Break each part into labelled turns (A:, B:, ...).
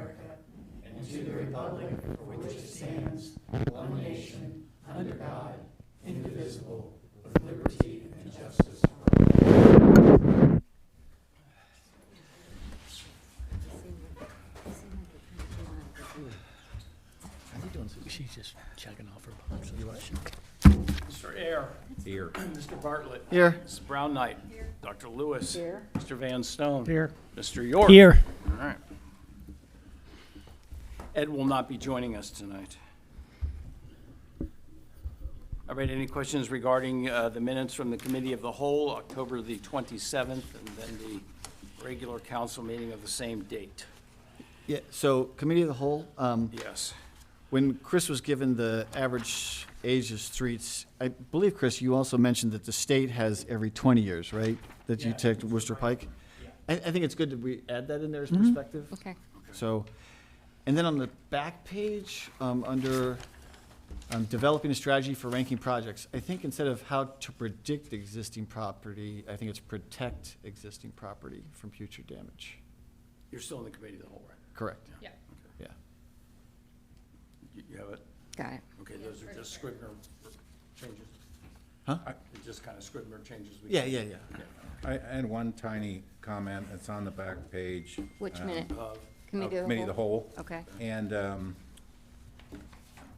A: America and to the republic for which it stands, one nation, under God, indivisible, with liberty and justice for all.
B: She's just checking off her box.
C: Mr. Ayer.
D: Here.
C: Mr. Bartlett.
E: Here.
C: Mrs. Brown Knight. Here. Dr. Lewis.
F: Here.
C: Mr. Van Stone.
B: Here.
C: Mr. York.
B: Here.
C: All right. Ed will not be joining us tonight. All right, any questions regarding the minutes from the Committee of the Whole, October the 27th, and then the regular council meeting of the same date?
E: Yeah, so Committee of the Whole,
C: Yes.
E: when Chris was given the average age of streets, I believe, Chris, you also mentioned that the state has every 20 years, right? That you take Worcester Pike? I think it's good that we add that in there as perspective.
F: Okay.
E: So, and then on the back page, under developing a strategy for ranking projects, I think instead of how to predict existing property, I think it's protect existing property from future damage.
C: You're still in the Committee of the Whole, right?
E: Correct.
F: Yeah.
E: Yeah.
C: You have it?
F: Got it.
C: Okay, those are just Scribner changes?
E: Huh?
C: They're just kind of Scribner changes?
E: Yeah.
D: I had one tiny comment. It's on the back page.
F: Which minute?
C: Of
F: Committee of
D: Committee of the Whole.
F: Okay.
D: And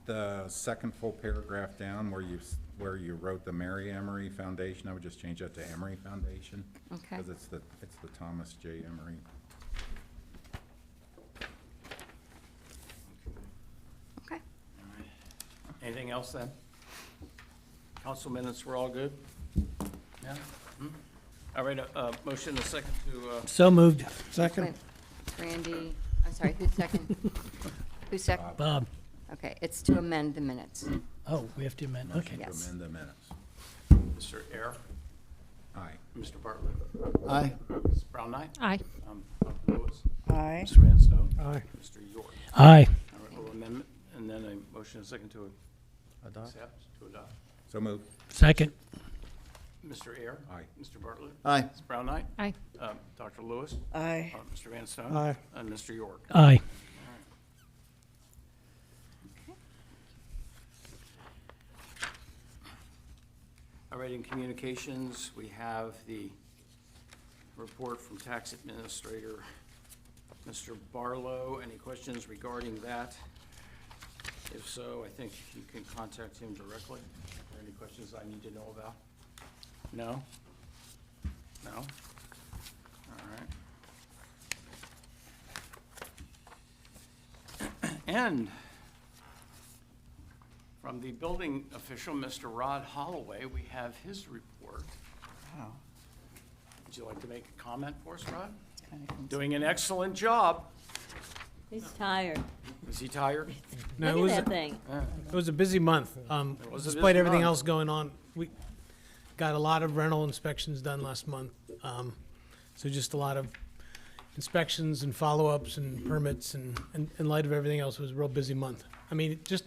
D: the second full paragraph down where you wrote the Mary Emery Foundation, I would just change that to Emery Foundation.
F: Okay.
D: Because it's the Thomas J. Emery.
F: Okay.
C: Anything else then? Council minutes were all good? Yeah? All right, motion a second to,
B: So moved. Second.
F: Wait, Randy, I'm sorry, who's second? Who's second?
B: Bob.
F: Okay, it's to amend the minutes.
B: Oh, we have to amend. Okay.
D: To
F: Yes.
D: amend the minutes.
C: Mr. Ayer,
D: Aye.
C: Mr. Bartlett,
E: Aye.
C: Ms. Brown Knight,
F: Aye.
C: Dr. Lewis,
F: Aye.
C: Mr. Van Stone,
B: Aye.
C: Mr. York.
B: Aye.
C: All right, little amendment, and then a motion a second to
E: Adopt.
C: accept, to adopt.
D: So moved.
B: Second.
C: Mr. Ayer.
D: Aye.
C: Mr. Bartlett.
E: Aye.
C: Ms. Brown Knight.
F: Aye.
C: Dr. Lewis.
F: Aye.
C: Mr. Van Stone.
B: Aye.
C: And Mr. York.
B: Aye.
C: All right, in communications, we have the report from Tax Administrator, Mr. Barlow. Any questions regarding that? If so, I think you can contact him directly. Are there any questions I need to know about? No? No? All right. And from the building official, Mr. Rod Holloway, we have his report.
G: Wow.
C: Would you like to make a comment for us, Rod? Doing an excellent job.
H: He's tired.
C: Is he tired?
G: No,
H: Look at that thing.
G: it was a busy month.
C: was a
G: Despite
C: busy
G: everything
C: month.
G: else going on, we got a lot of rental inspections done last month. So just a lot of inspections and follow-ups and permits, and in light of everything else, it was a real busy month. I mean, just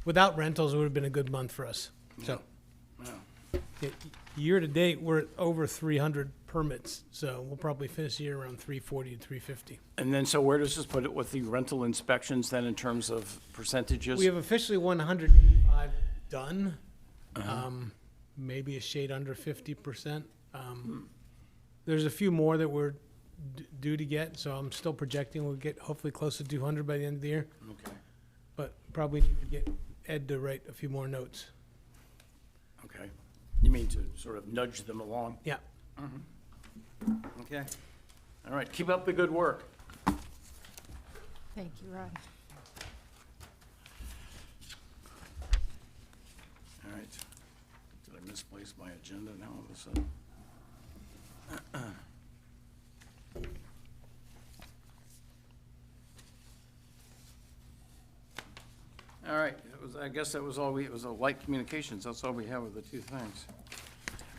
G: without rentals, it would have been a good month for us. So
C: Yeah.
G: year to date, we're at over 300 permits. So we'll probably finish the year around 340 to 350.
C: And then, so where does this put it with the rental inspections then in terms of percentages?
G: We have officially 185 done, maybe a shade under 50%. There's a few more that we're due to get, so I'm still projecting we'll get hopefully close to 200 by the end of the year,
C: Okay,
G: but probably need to get Ed to write a few more notes.
C: okay. You mean to sort of nudge them along?
G: Yeah.
C: Okay. All right, keep up the good work.
F: Thank you, Rod.
C: All right. Did I misplace my agenda now all of a sudden? All right, I guess that was all it was a light communications. That's all we have with the two things.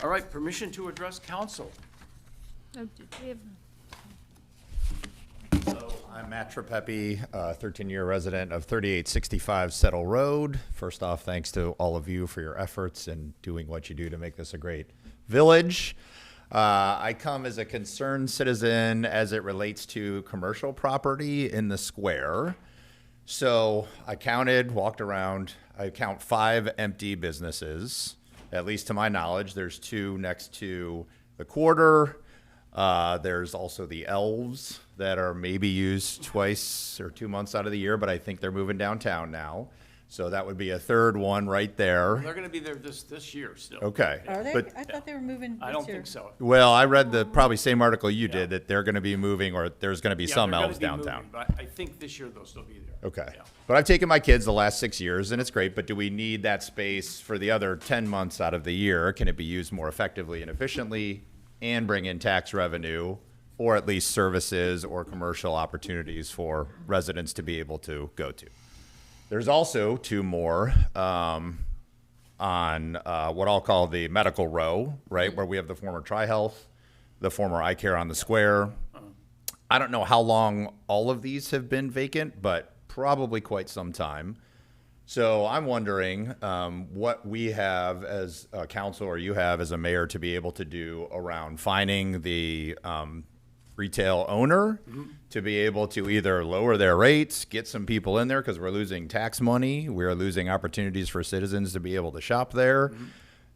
C: All right, permission to address council.
I: So I'm Matt Tripepi, 13-year resident of 3865 Settle Road. First off, thanks to all of you for your efforts and doing what you do to make this a great village. I come as a concerned citizen as it relates to commercial property in the square. So I walked around, I count 5 empty businesses. At least to my knowledge, there's 2 next to the quarter. There's also the Elves that are maybe used twice or 2 months out of the year, but I think they're moving downtown now. So that would be a third one right there.
C: They're gonna be there this year still.
I: Okay.
F: Are they?
I: But,
F: I thought they were moving
C: I
F: this
C: don't
F: year.
C: think so.
I: well, I read the probably same article you did that they're going to be moving, or there's going to be
C: Yeah,
I: some
C: they're gonna
I: Elves
C: be
I: downtown.
C: moving, But I think this year they'll still be there.
I: Okay.
C: Yeah.
I: But I've taken my kids the last 6 years, and it's great, but do we need that space for the other 10 months out of the year? Can it be used more effectively and efficiently and bring in tax revenue, or at least services or commercial opportunities for residents to be able to go to? There's also 2 more on what I'll call the medical row, right, where we have the former Tri-Health, the former iCare on the Square. I don't know how long all of these have been vacant, but probably quite some time. So I'm wondering what we have as a council, or you have as a mayor, to be able to do around finding the retail owner to be able to either lower their rates, get some people in there because we're losing tax money. We're losing opportunities for citizens to be able to shop there.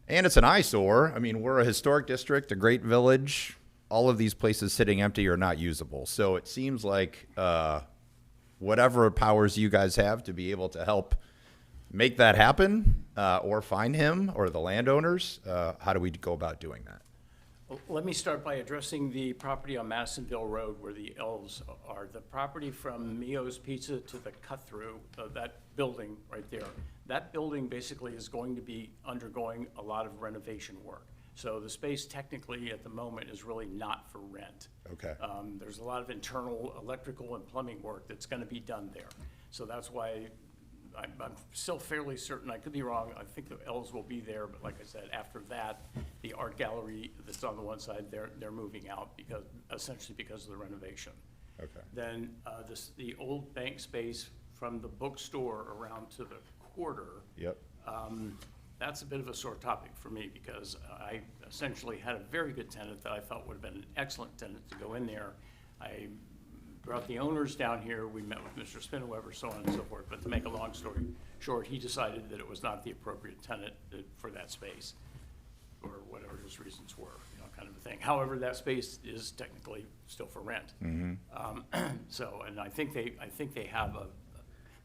I: And it's an eyesore. I mean, we're a historic district, a great village. All of these places sitting empty are not usable. So it seems like whatever powers you guys have to be able to help make that happen, or find him or the landowners, how do we go about doing that?
C: Well, let me start by addressing the property on Madisonville Road where the Elves are. The property from Mio's Pizza to the cut-through, that building right there, that building basically is going to be undergoing a lot of renovation work. So the space technically at the moment is really not for rent.
I: Okay.
C: There's a lot of internal electrical and plumbing work that's gonna be done there. So that's why I'm still fairly certain, I could be wrong, I think the Elves will be there, but like I said, after that, the art gallery that's on the one side, they're moving out essentially because of the renovation.
I: Okay.
C: Then the old bank space from the bookstore around to the quarter,
I: Yep.
C: that's a bit of a sore topic for me because I essentially had a very good tenant that I thought would have been an excellent tenant to go in there. I brought the owners down here, we met with Mr. Spinnweber, so on and so forth, but to make a long story short, he decided that it was not the appropriate tenant for that space, or whatever his reasons were, kind of a thing. However, that space is technically still for rent. So, and I think they have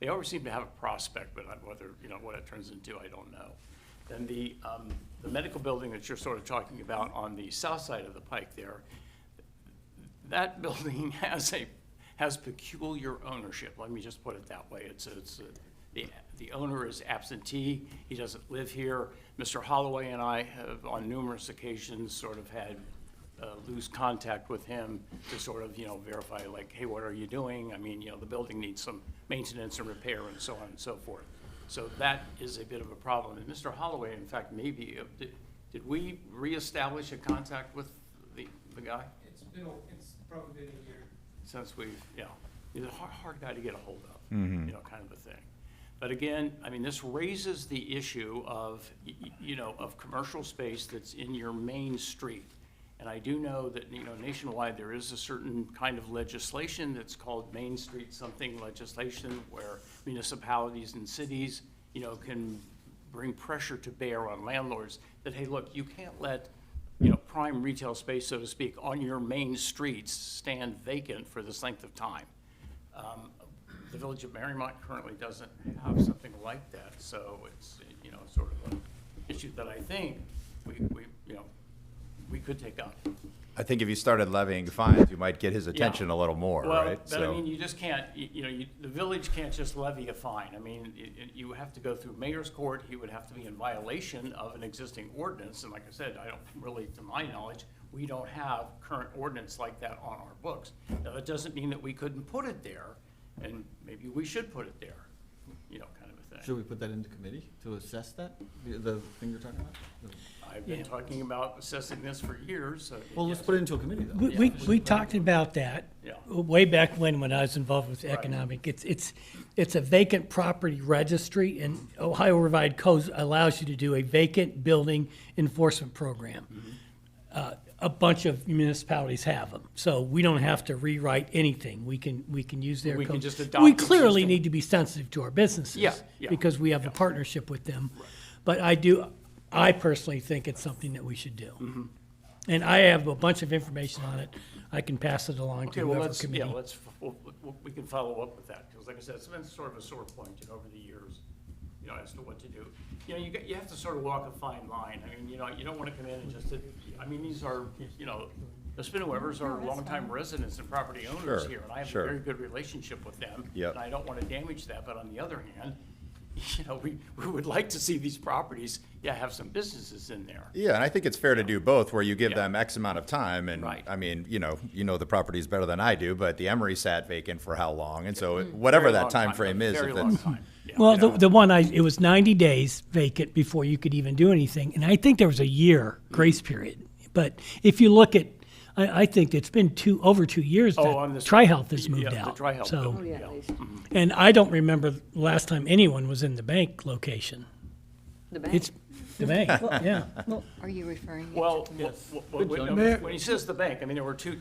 C: they always seem to have a prospect, but whether, what it turns into, I don't know. Then the medical building that you're sort of talking about on the south side of the pike there, that building has peculiar ownership. Let me just put it that way. The owner is absentee. He doesn't live here. Mr. Holloway and I have on numerous occasions sort of had loose contact with him to sort of, verify like, hey, what are you doing? I mean, the building needs some maintenance and repair and so on and so forth. So that is a bit of a problem. And Mr. Holloway, in fact, maybe, did we reestablish a contact with the guy?
G: It's probably been a year.
C: Since he's a hard guy to get a hold of, kind of a thing. But again, I mean, this raises the issue of, of commercial space that's in your main street. And I do know that, nationwide, there is a certain kind of legislation that's called Main Street something legislation, where municipalities and cities, can bring pressure to bear on landlords that, hey, look, you can't let prime retail space, so to speak, on your main streets stand vacant for this length of time. The village of Mariemont currently doesn't have something like that, so it's, sort of an issue that I think we could take up.
I: I think if you started levying fines, you might get his attention a little more,
C: Well,
I: right?
C: but I mean, you just can't, the village can't just levy a fine. I mean, you have to go through mayor's court. He would have to be in violation of an existing ordinance. And like I said, I don't really, to my knowledge, we don't have current ordinance like that on our books. Now, that doesn't mean that we couldn't put it there, and maybe we should put it there, kind of a thing.
E: Should we put that into committee to assess that, the thing you're talking about?
C: I've been talking about assessing this for years. So
E: Well, let's put it into a committee, though.
B: We talked about that
C: Yeah.
B: way back when I was involved with economic. It's a vacant property registry, and Ohio Revised Code allows you to do a vacant building enforcement program. a bunch of municipalities have them, so we don't have to rewrite anything. We can use their
C: We can
B: code.
C: just adopt
B: We
C: the
B: clearly
C: existing-
B: need to be sensitive to our businesses.
C: Yeah, yeah,
B: because we have a partnership with them. But I personally think it's something that we should do.
C: Mm-hmm.
B: And I have a bunch of information on it. I can pass it along
C: Okay,
B: to
C: well,
B: whoever
C: let's,
B: committee.
C: we can follow up with that, because like I said, it's been sort of a sore point, over the years, as to what to do. You have to sort of walk a fine line. I mean, you don't want to come in and just, these are, the Spinnowevers are longtime residents and property owners
I: Sure,
C: here, and I have a
I: sure.
C: very good relationship with them.
I: Yep.
C: And I don't want to damage that, but on the other hand, we would like to see these properties, have some businesses in there.
I: Yeah, and I think it's fair to do both, where you give
C: Yeah.
I: them X amount of time, and,
C: Right.
I: I mean, you know the properties better than I do, but the Emery sat vacant for how long? And so, whatever
C: Very
I: that
C: long
I: time frame is,
C: Very
I: if
C: long
I: it's,
C: time. Yeah.
B: Well, the one it was 90 days vacant before you could even do anything, and I think there was a year grace period. But if you look at, I think it's been over 2 years
C: on
B: that
C: this-
B: Tri-Health has moved
C: yeah, the
B: out.
C: Tri-Health
B: So,
C: building.
H: Yeah, at least
B: and I don't remember the last time anyone was in the bank location.
H: the bank.
B: It's the bank, yeah.
F: Are you referring? it
C: Well,
F: to the-
C: when he says the bank, I mean,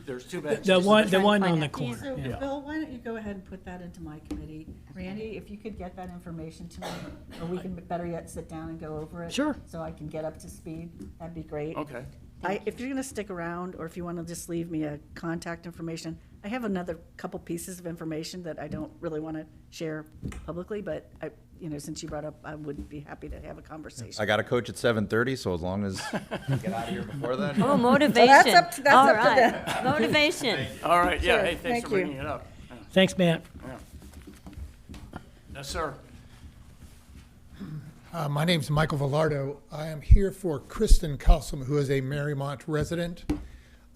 C: there's two banks.
B: The one
F: trying to
B: on
F: find
B: the
F: out.
B: corner.
J: So,
B: Yeah.
J: Bill, why don't you go ahead and put that into my committee? Randy, if you could get that information to me, or we can, better yet, sit down and go over it.
B: Sure.
J: So I can get up to speed, that'd be great.
C: Okay.
J: If you're gonna stick around, or if you wanna just leave me a contact information, I have another couple pieces of information that I don't really wanna share publicly, but since you brought up, I would be happy to have a conversation.
I: I got a coach at 7:30, so as long as you get out of here before then.
H: Oh, motivation.
J: that's up
H: All
J: to
H: right. Motivation.
C: All right, yeah,
J: Sure,
C: hey, thanks
J: thank
C: for
J: you.
C: bringing it up. Yeah.
B: Thanks, Matt.
C: Yes, sir.
K: My name's Michael Villardo. I am here for Kristen Kalsum, who is a Mariemont resident.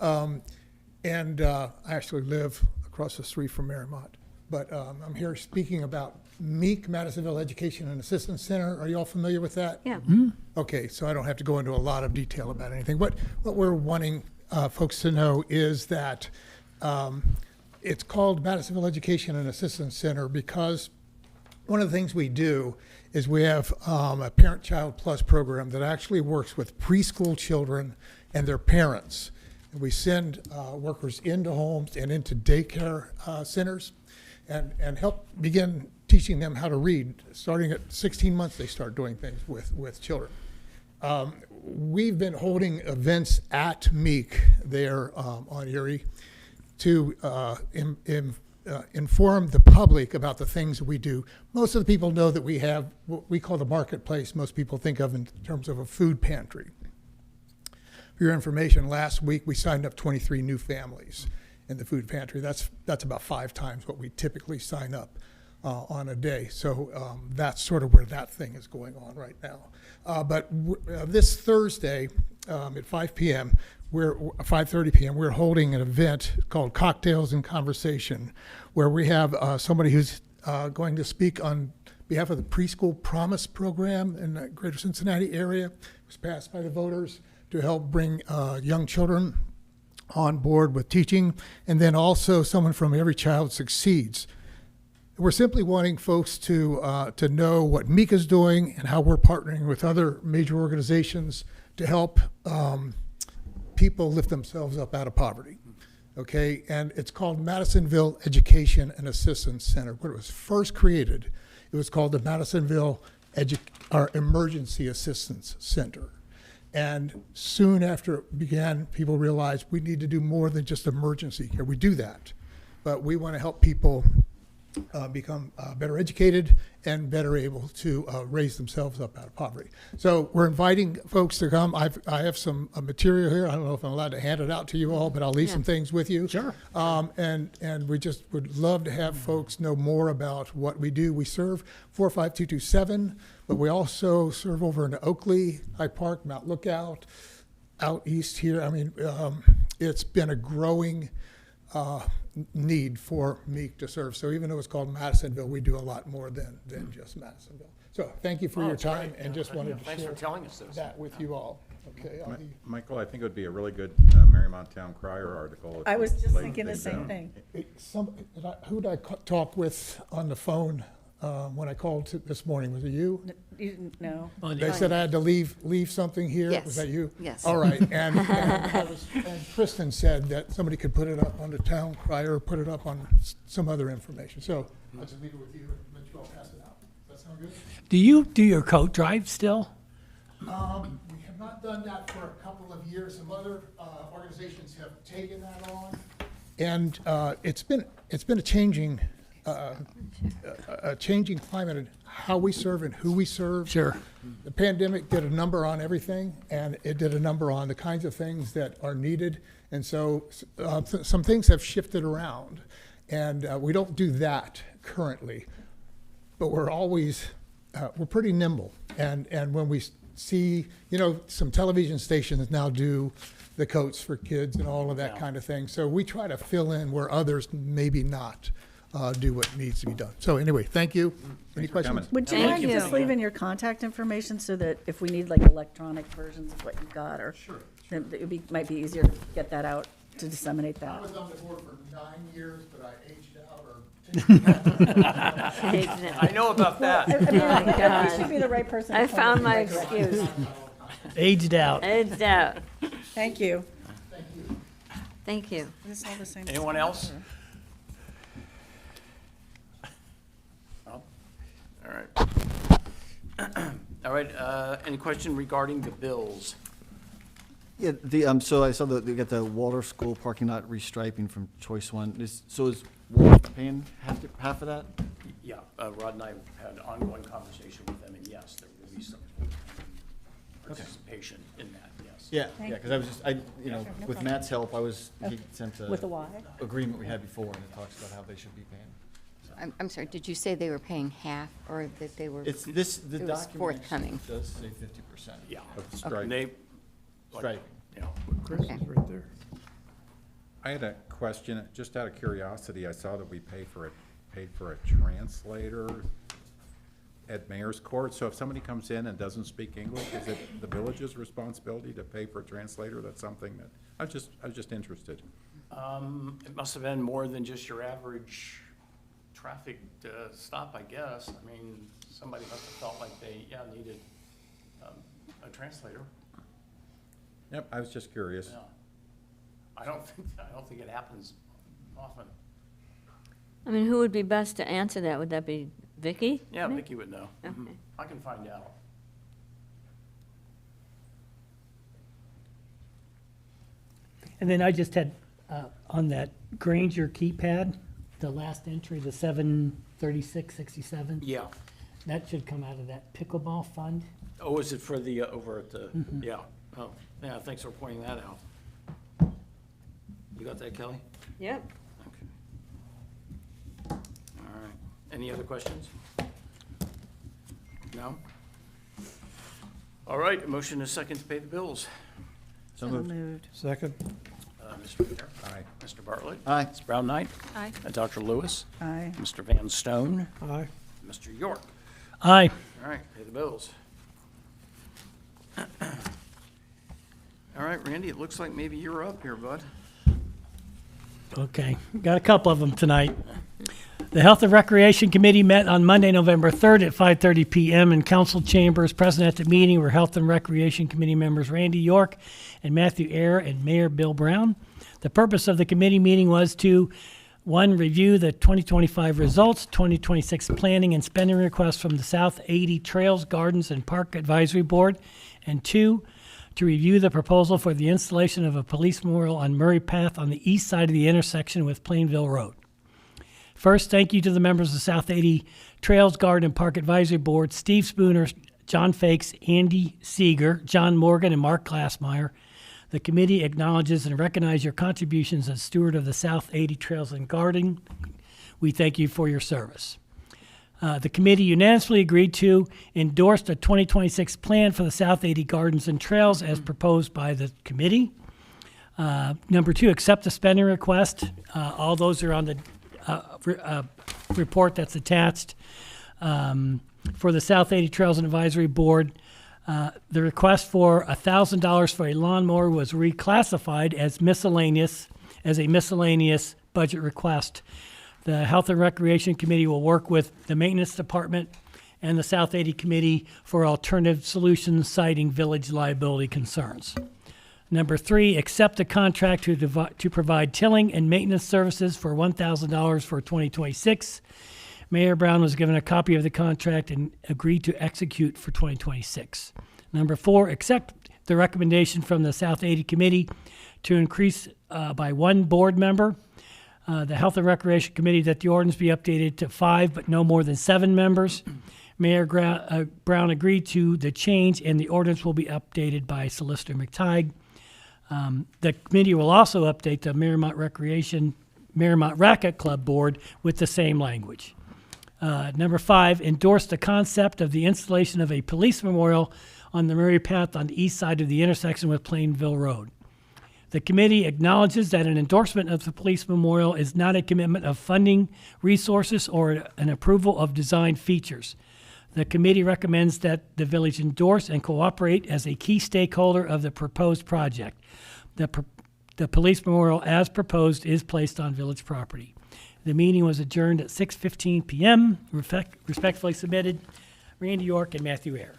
K: And I actually live across the street from Mariemont. But I'm here speaking about Meek Madisonville Education and Assistance Center. Are you all familiar with that?
H: Yeah.
K: Okay, so I don't have to go into a lot of detail about anything. What we're wanting folks to know is that it's called Madisonville Education and Assistance Center because one of the things we do is we have a Parent-Child Plus program that actually works with preschool children and their parents. And we send workers into homes and into daycare centers and help begin teaching them how to read. Starting at 16 months, they start doing things with children. We've been holding events at Meek there on Erie to inform the public about the things that we do. Most of the people know that we have what we call the marketplace. Most people think of in terms of a food pantry. For your information, last week we signed up 23 new families in the food pantry. That's about 5 times what we typically sign up on a day. So that's sort of where that thing is going on right now. But this Thursday at 5 p.m., 5:30 p.m., we're holding an event called Cocktails and Conversation, where we have somebody who's going to speak on behalf of the Preschool Promise Program in the greater Cincinnati area. It was passed by the voters to help bring young children on board with teaching, and then also someone from Every Child Succeeds. We're simply wanting folks to know what Meek is doing and how we're partnering with other major organizations to help people lift themselves up out of poverty. Okay, and it's called Madisonville Education and Assistance Center. When it was first created, it was called the Madisonville Emergency Assistance Center. And soon after it began, people realized we need to do more than just emergency care. We do that, but we want to help people become better educated and better able to raise themselves up out of poverty. So we're inviting folks to come. I have some material here. I don't know if I'm allowed to hand it out to you all, but I'll leave some things with you.
B: Sure.
K: And we just would love to have folks know more about what we do. We serve 45227, but we also serve over in Oakley, Hyde Park, Mount Lookout, out east here. I mean, it's been a growing need for Meek to serve. So even though it's called Madisonville, we do a lot more than just Madisonville. So thank you for your
C: that's
K: time,
C: great.
K: and
C: Yeah,
K: just wanted to
C: thanks for
K: share
C: telling us this.
K: that with you all. Okay. I'll be-
D: Michael, I think it would be a really good Mariemont Town Crier article. if
J: I was
D: you
J: just
D: laid
J: thinking the
D: things
J: same
D: out.
J: thing.
K: Who did I talk with on the phone when I called this morning. Was it you?
J: You didn't know?
K: They said I had to leave something here?
F: Yes.
K: Was that you?
F: Yes.
K: All right, and Kristen said that somebody could put it up on the town crier, or put it up on some other information. So I'll just leave it with you and let you all pass it out. Does that sound good?
B: Do you do your coat drive still?
K: We have not done that for a couple of years. Some other organizations have taken that on. And it's been a changing climate in how we serve and who we serve.
B: Sure.
K: The pandemic did a number on everything, and it did a number on the kinds of things that are needed. And so some things have shifted around, and we don't do that currently. But we're always, we're pretty nimble. And when we see, some television stations now do the coats for kids and all of that kind of thing. So we try to fill in where others maybe not do what needs to be done. So anyway, thank you. Any questions?
J: Would you
H: Thank
J: mind
H: you.
J: just leaving your contact information so that if we need like electronic versions of what you've got, or then it might be easier to get that out, to disseminate
K: I
J: that?
K: was on the board for 9 years, but I aged out or.
C: I know about that.
J: I mean,
H: my God.
J: you should be the right person. to
H: I
J: point
H: found
J: us
H: my
J: in the right direction.
H: excuse.
B: Aged out.
H: Edged out.
J: Thank you.
H: Thank you.
J: Is this all the same?
C: Anyone else? No? All right. All right, any question regarding the bills?
E: Yeah, so I saw that they got the Walter School parking lot restriping from Choice One. So is Walter paying half of that?
C: Yeah, Rod and I had an ongoing conversation with them, and yes, there will be some participation in that, yes.
E: Yeah, because I was just, with Matt's help, he sent
J: With a Y?
E: agreement we had before, and it talks about how they should be paying.
F: I'm sorry, did you say they were paying half, or that they were?
E: The
F: It was
E: document
F: forthcoming.
E: does say 50%.
C: Yeah.
D: Of the strike.
C: And they,
E: Striping.
C: yeah.
F: Okay.
D: I had a question, just out of curiosity. I saw that we paid for a translator at Mayor's Court. So if somebody comes in and doesn't speak English, is it the village's responsibility to pay for a translator? That's something that, I was just interested.
C: It must have been more than just your average traffic stop, I guess. I mean, somebody must have felt like they, needed a translator.
D: Yep, I was just curious.
C: Yeah. I don't think it happens often.
H: I mean, who would be best to answer that? Would that be Vicky?
C: Yeah, Vicki would know.
H: Okay.
C: I can find out.
B: And then I just had, on that Granger keypad, the last entry, the 73667,
C: Yeah.
B: that should come out of that pickleball fund.
C: Oh, is it for the, over at the, yeah. Oh, yeah, thanks for pointing that out. You got that, Kelly?
H: Yep.
C: Okay. All right. Any other questions? No? All right, motion is second to pay the bills.
E: So moved.
G: Second.
C: Mr. Mayor?
D: Aye.
C: Mr. Bartlett?
E: Aye.
C: Ms. Brown Knight?
F: Aye.
C: Dr. Lewis?
J: Aye.
C: Mr. Van Stone?
G: Aye.
C: Mr. York?
B: Aye.
C: All right, pay the bills. All right, Randy, it looks like maybe you're up here, bud.
B: Okay, got a couple of them tonight. The Health and Recreation Committee met on Monday, November 3rd at 5:30 p.m. in council chambers. Present at the meeting were Health and Recreation Committee members Randy York and Matthew Eyre and Mayor Bill Brown. The purpose of the committee meeting was to, 1, review the 2025 results, 2026 planning and spending requests from the South 80 Trails, Gardens, and Park Advisory Board, and 2, to review the proposal for the installation of a police memorial on Murray Path on the east side of the intersection with Plainville Road. First, thank you to the members of the South 80 Trails, Garden, and Park Advisory Board, Steve Spooner, John Fakes, Andy Seeger, John Morgan, and Mark Glassmeyer. The committee acknowledges and recognizes your contributions as steward of the South 80 Trails and Garden. We thank you for your service. The committee unanimously agreed to endorse the 2026 plan for the South 80 Gardens and Trails as proposed by the committee. Number 2, accept the spending request. All those are on the report that's attached. For the South 80 Trails and Advisory Board, the request for $1,000 for a lawnmower was reclassified as a miscellaneous budget request. The Health and Recreation Committee will work with the Maintenance Department and the South 80 Committee for alternative solutions citing village liability concerns. Number 3, accept a contract to provide tilling and maintenance services for $1,000 for 2026. Mayor Brown was given a copy of the contract and agreed to execute for 2026. Number 4, accept the recommendation from the South 80 Committee to increase by 1 board member. The Health and Recreation Committee that the ordinance be updated to 5, but no more than 7 members. Mayor Brown agreed to the change, and the ordinance will be updated by Solicitor McTighe. The committee will also update the Mariemont Racquet Club Board with the same language. Number 5, endorse the concept of the installation of a police memorial on the Murray Path on the east side of the intersection with Plainville Road. The committee acknowledges that an endorsement of the police memorial is not a commitment of funding, resources, or an approval of design features. The committee recommends that the village endorse and cooperate as a key stakeholder of the proposed project. The police memorial, as proposed, is placed on village property. The meeting was adjourned at 6:15 p.m. Respectfully submitted, Randy York and Matthew Eyre.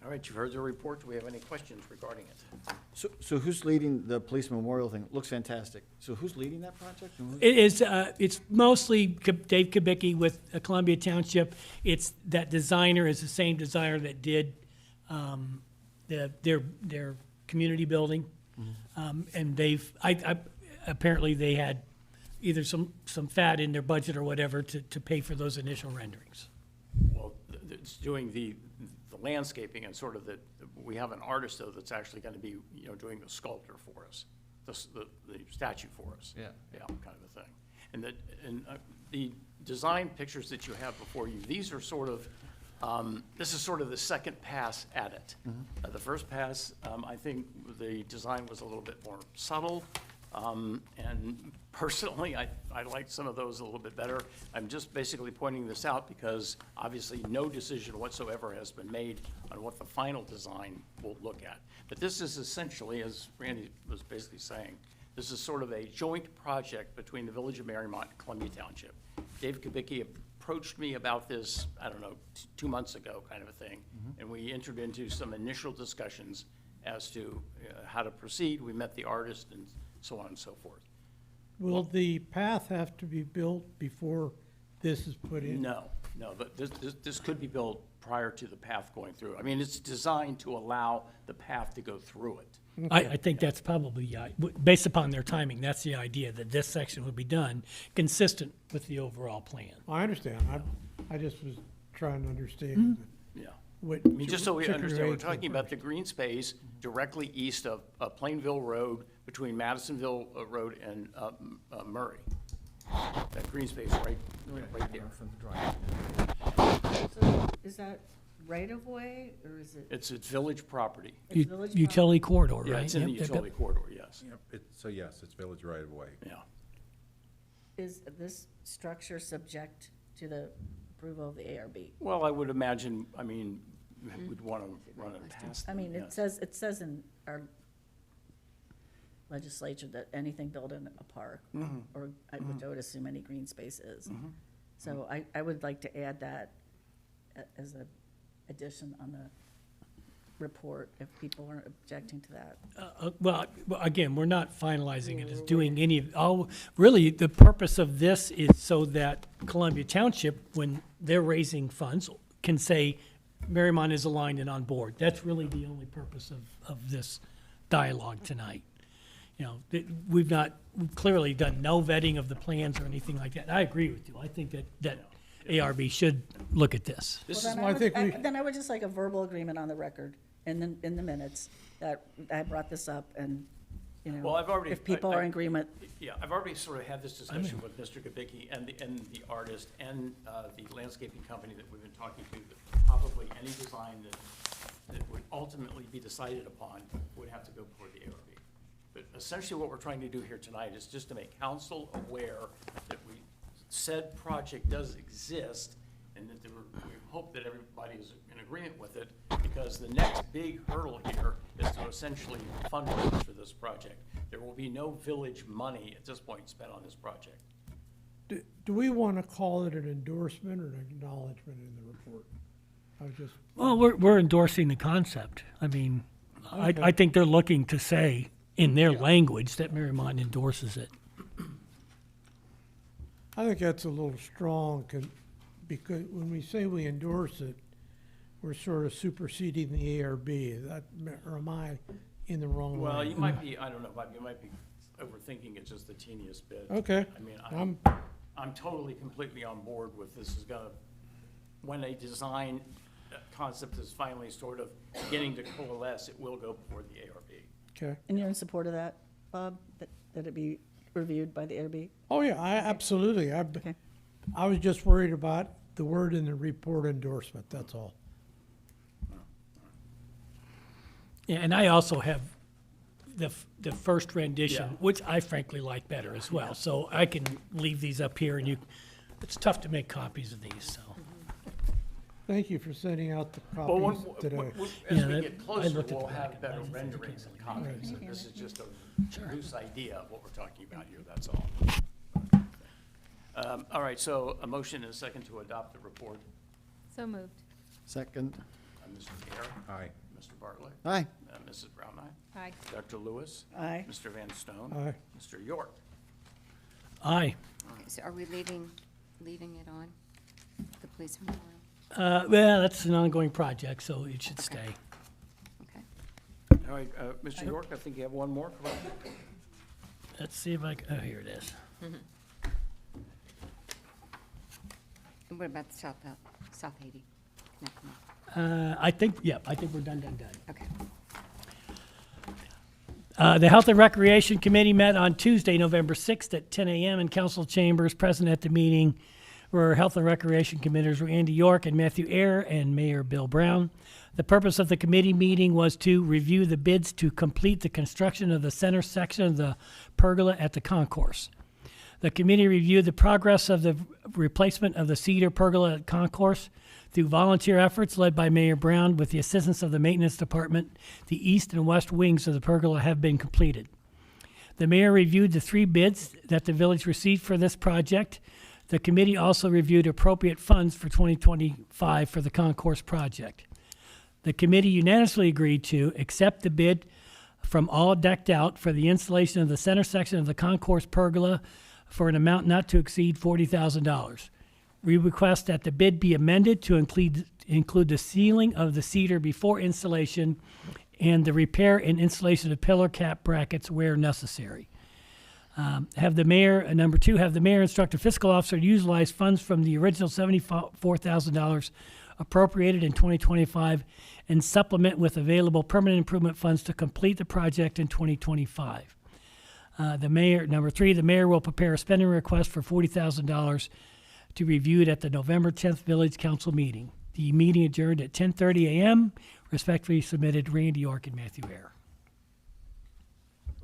C: All right, you've heard the report. Do we have any questions regarding it?
E: So who's leading the police memorial thing? Looks fantastic. So who's leading that project? And
B: It is, it's mostly Dave Kubicki with Columbia Township. It's, that designer is the same designer that did their community building. And apparently they had either some fat in their budget or whatever to pay for those initial renderings.
C: Well, it's doing the landscaping and sort of we have an artist though that's actually going to be, doing the sculpture for us, the statue for us.
E: Yeah.
C: Yeah, kind of a thing. And the design pictures that you have before you, these are sort of, this is sort of the second pass at it. The first pass, I think the design was a little bit more subtle. And personally, I liked some of those a little bit better. I'm just basically pointing this out because obviously no decision whatsoever has been made on what the final design will look at. But this is essentially, as Randy was basically saying, this is sort of a joint project between the Village of Mariemont and Columbia Township. Dave Kubicki approached me about this, I don't know, 2 months ago kind of a thing. And we entered into some initial discussions as to how to proceed. We met the artist and so on and so forth.
L: Will the path have to be built before this is put in?
C: No, but this could be built prior to the path going through. I mean, it's designed to allow the path to go through it.
B: I think that's probably, based upon their timing, that's the idea, that this section would be done consistent with the overall plan.
L: I understand. I just was trying to understand.
C: Yeah.
L: What
C: I mean, just so we
L: took your
C: understand, we're
L: age
C: talking
L: at
C: about the green space directly east of Plainville Road, between Madisonville Road and Murray. That green space right there.
J: So is that right of way or is it?
C: It's village property.
J: It's village
B: Utility corridor, right?
C: Yeah, it's in the
B: Yep, yep,
C: utility corridor, yes.
D: Yep, so yes, it's village right of way.
C: Yeah.
J: Is this structure subject to the approval of the ARB?
C: Well, I would imagine, I mean, we'd want to run it past.
J: I mean,
C: them,
J: it
C: yes.
J: says in our legislature that anything built in a park, or which I would assume any green space is. So I would like to add that as an addition on the report, if people aren't objecting to that.
B: Well, again, we're not finalizing it as doing any of, really, the purpose of this is so that Columbia Township, when they're raising funds, can say Mariemont is aligned and on board. That's really the only purpose of this dialogue tonight. We've clearly done no vetting of the plans or anything like that. I agree with you. I think that ARB should look at this.
C: This
J: Well,
C: is,
J: then
L: I think we-
J: then I would just like a verbal agreement on the record and then in the minutes that I brought this up and,
C: well, I've already.
J: if people are in agreement.
C: Yeah, I've already sort of had this discussion with Mr. Kubicki and the artist and the landscaping company that we've been talking to, that probably any design that would ultimately be decided upon would have to go before the ARB. But essentially what we're trying to do here tonight is just to make council aware that said project does exist and that we hope that everybody is in agreement with it, because the next big hurdle here is to essentially fundraise for this project. There will be no village money at this point spent on this project.
L: Do we want to call it an endorsement or an acknowledgement in the report? I was just,
B: Well, we're endorsing the concept. I mean, I
L: Okay.
B: think they're looking to say in their language that Mariemont endorses it.
L: I think that's a little strong, because when we say we endorse it, we're sort of superseding the ARB. Or am I in the wrong
C: Well,
L: line?
C: you might be, I don't know, you might be overthinking it just the teeniest bit.
L: Okay.
C: I mean,
L: I'm-
C: I'm totally, completely on board with this is gonna, when a design concept is finally sort of beginning to coalesce, it will go before the ARB.
L: Okay.
J: And you're in support of that, Bob, that it be reviewed by the ARB?
L: Oh, yeah, absolutely.
J: Okay.
L: I was just worried about the word in the report endorsement, that's all.
B: Yeah, and I also have the first rendition,
C: Yeah.
B: which I frankly like better as well. So I can leave these up here, and it's tough to make copies of these, so.
L: Thank you for sending out the
C: Well,
L: copies today.
C: as
B: Yeah,
C: we
B: that-
C: get
B: I
C: closer,
B: looked at
C: we'll
B: the
C: have
B: back
C: better
B: and I didn't think
C: renderings
B: it
C: and copies.
J: Right.
C: This is just a loose idea of what we're talking about here, that's all. All right, so a motion and a second to adopt the report.
F: So moved.
E: Second.
C: Mr. Air,
D: Aye.
C: Mr. Bartlett,
E: Aye.
C: Mrs. Brown, aye.
F: Aye.
C: Dr. Lewis,
J: Aye.
C: Mr. Van Stone.
L: Aye.
C: Mr. York.
B: Aye.
F: Okay, so are we leaving it on, the police memorial?
B: Well, that's an ongoing project, so it should stay.
F: Okay.
C: All right, Mr. York, I think you have one more. Come on.
B: Let's see if oh, here it is.
F: And what about the South Haiti? Connecting?
B: I think we're done.
F: Okay.
B: The Health and Recreation Committee met on Tuesday, November 6th at 10 a.m. in council chambers. Present at the meeting were Health and Recreation Committers Randy York and Matthew Ayer and Mayor Bill Brown. The purpose of the committee meeting was to review the bids to complete the construction of the center section of the pergola at the concourse. The committee reviewed the progress of the replacement of the cedar pergola at concourse through volunteer efforts led by Mayor Brown with the assistance of the maintenance department. The east and west wings of the pergola have been completed. The mayor reviewed the 3 bids that the village received for this project. The committee also reviewed appropriate funds for 2025 for the concourse project. The committee unanimously agreed to accept the bid from All Decked Out for the installation of the center section of the concourse pergola for an amount not to exceed $40,000. We request that the bid be amended to include the sealing of the cedar before installation and the repair and installation of pillar cap brackets where necessary. Have the mayor instruct the fiscal officer to utilize funds from the original $74,000 appropriated in 2025 and supplement with available permanent improvement funds to complete the project in 2025. Number 3, the mayor will prepare a spending request for $40,000 to be reviewed at the November 10th Village Council meeting. The meeting adjourned at 10:30 a.m. Respectfully submitted, Randy York and Matthew Ayer.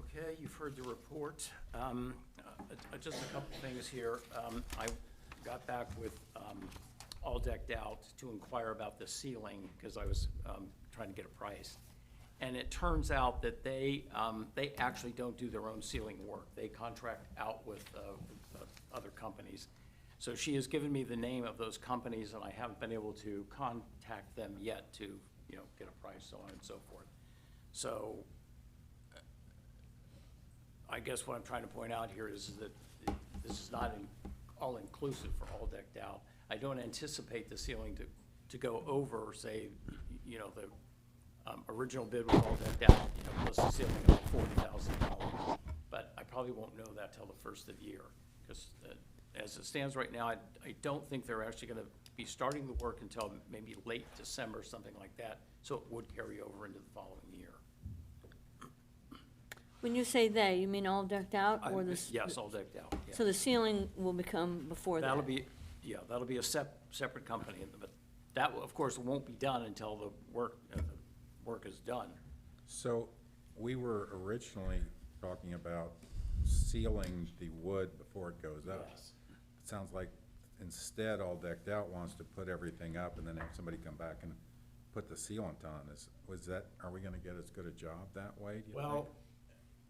C: Okay, you've heard the report. Just a couple things here. I got back with All Decked Out to inquire about the ceiling because I was trying to get a price. And it turns out that they actually don't do their own ceiling work. They contract out with other companies. So she has given me the name of those companies, and I haven't been able to contact them yet to, get a price, so on and so forth. So I guess what I'm trying to point out here is that this is not all-inclusive for All Decked Out. I don't anticipate the ceiling to go over, say, the original bid was All Decked Out, plus the ceiling of $40,000. But I probably won't know that till the first of the year, because as it stands right now, I don't think they're actually going to be starting the work until maybe late December, something like that. So it would carry over into the following year.
H: When you say they, you mean All Decked Out or the?
C: Yes, All Decked Out. Yeah.
H: So the ceiling will become before that?
C: That'll be a separate company, but that, of course, won't be done until the work is done.
D: So we were originally talking about sealing the wood before it goes up.
C: Yes.
D: It sounds like instead All Decked Out wants to put everything up and then have somebody come back and put the sealant on. Are we gonna get as good a job that way, do you think?
C: Well,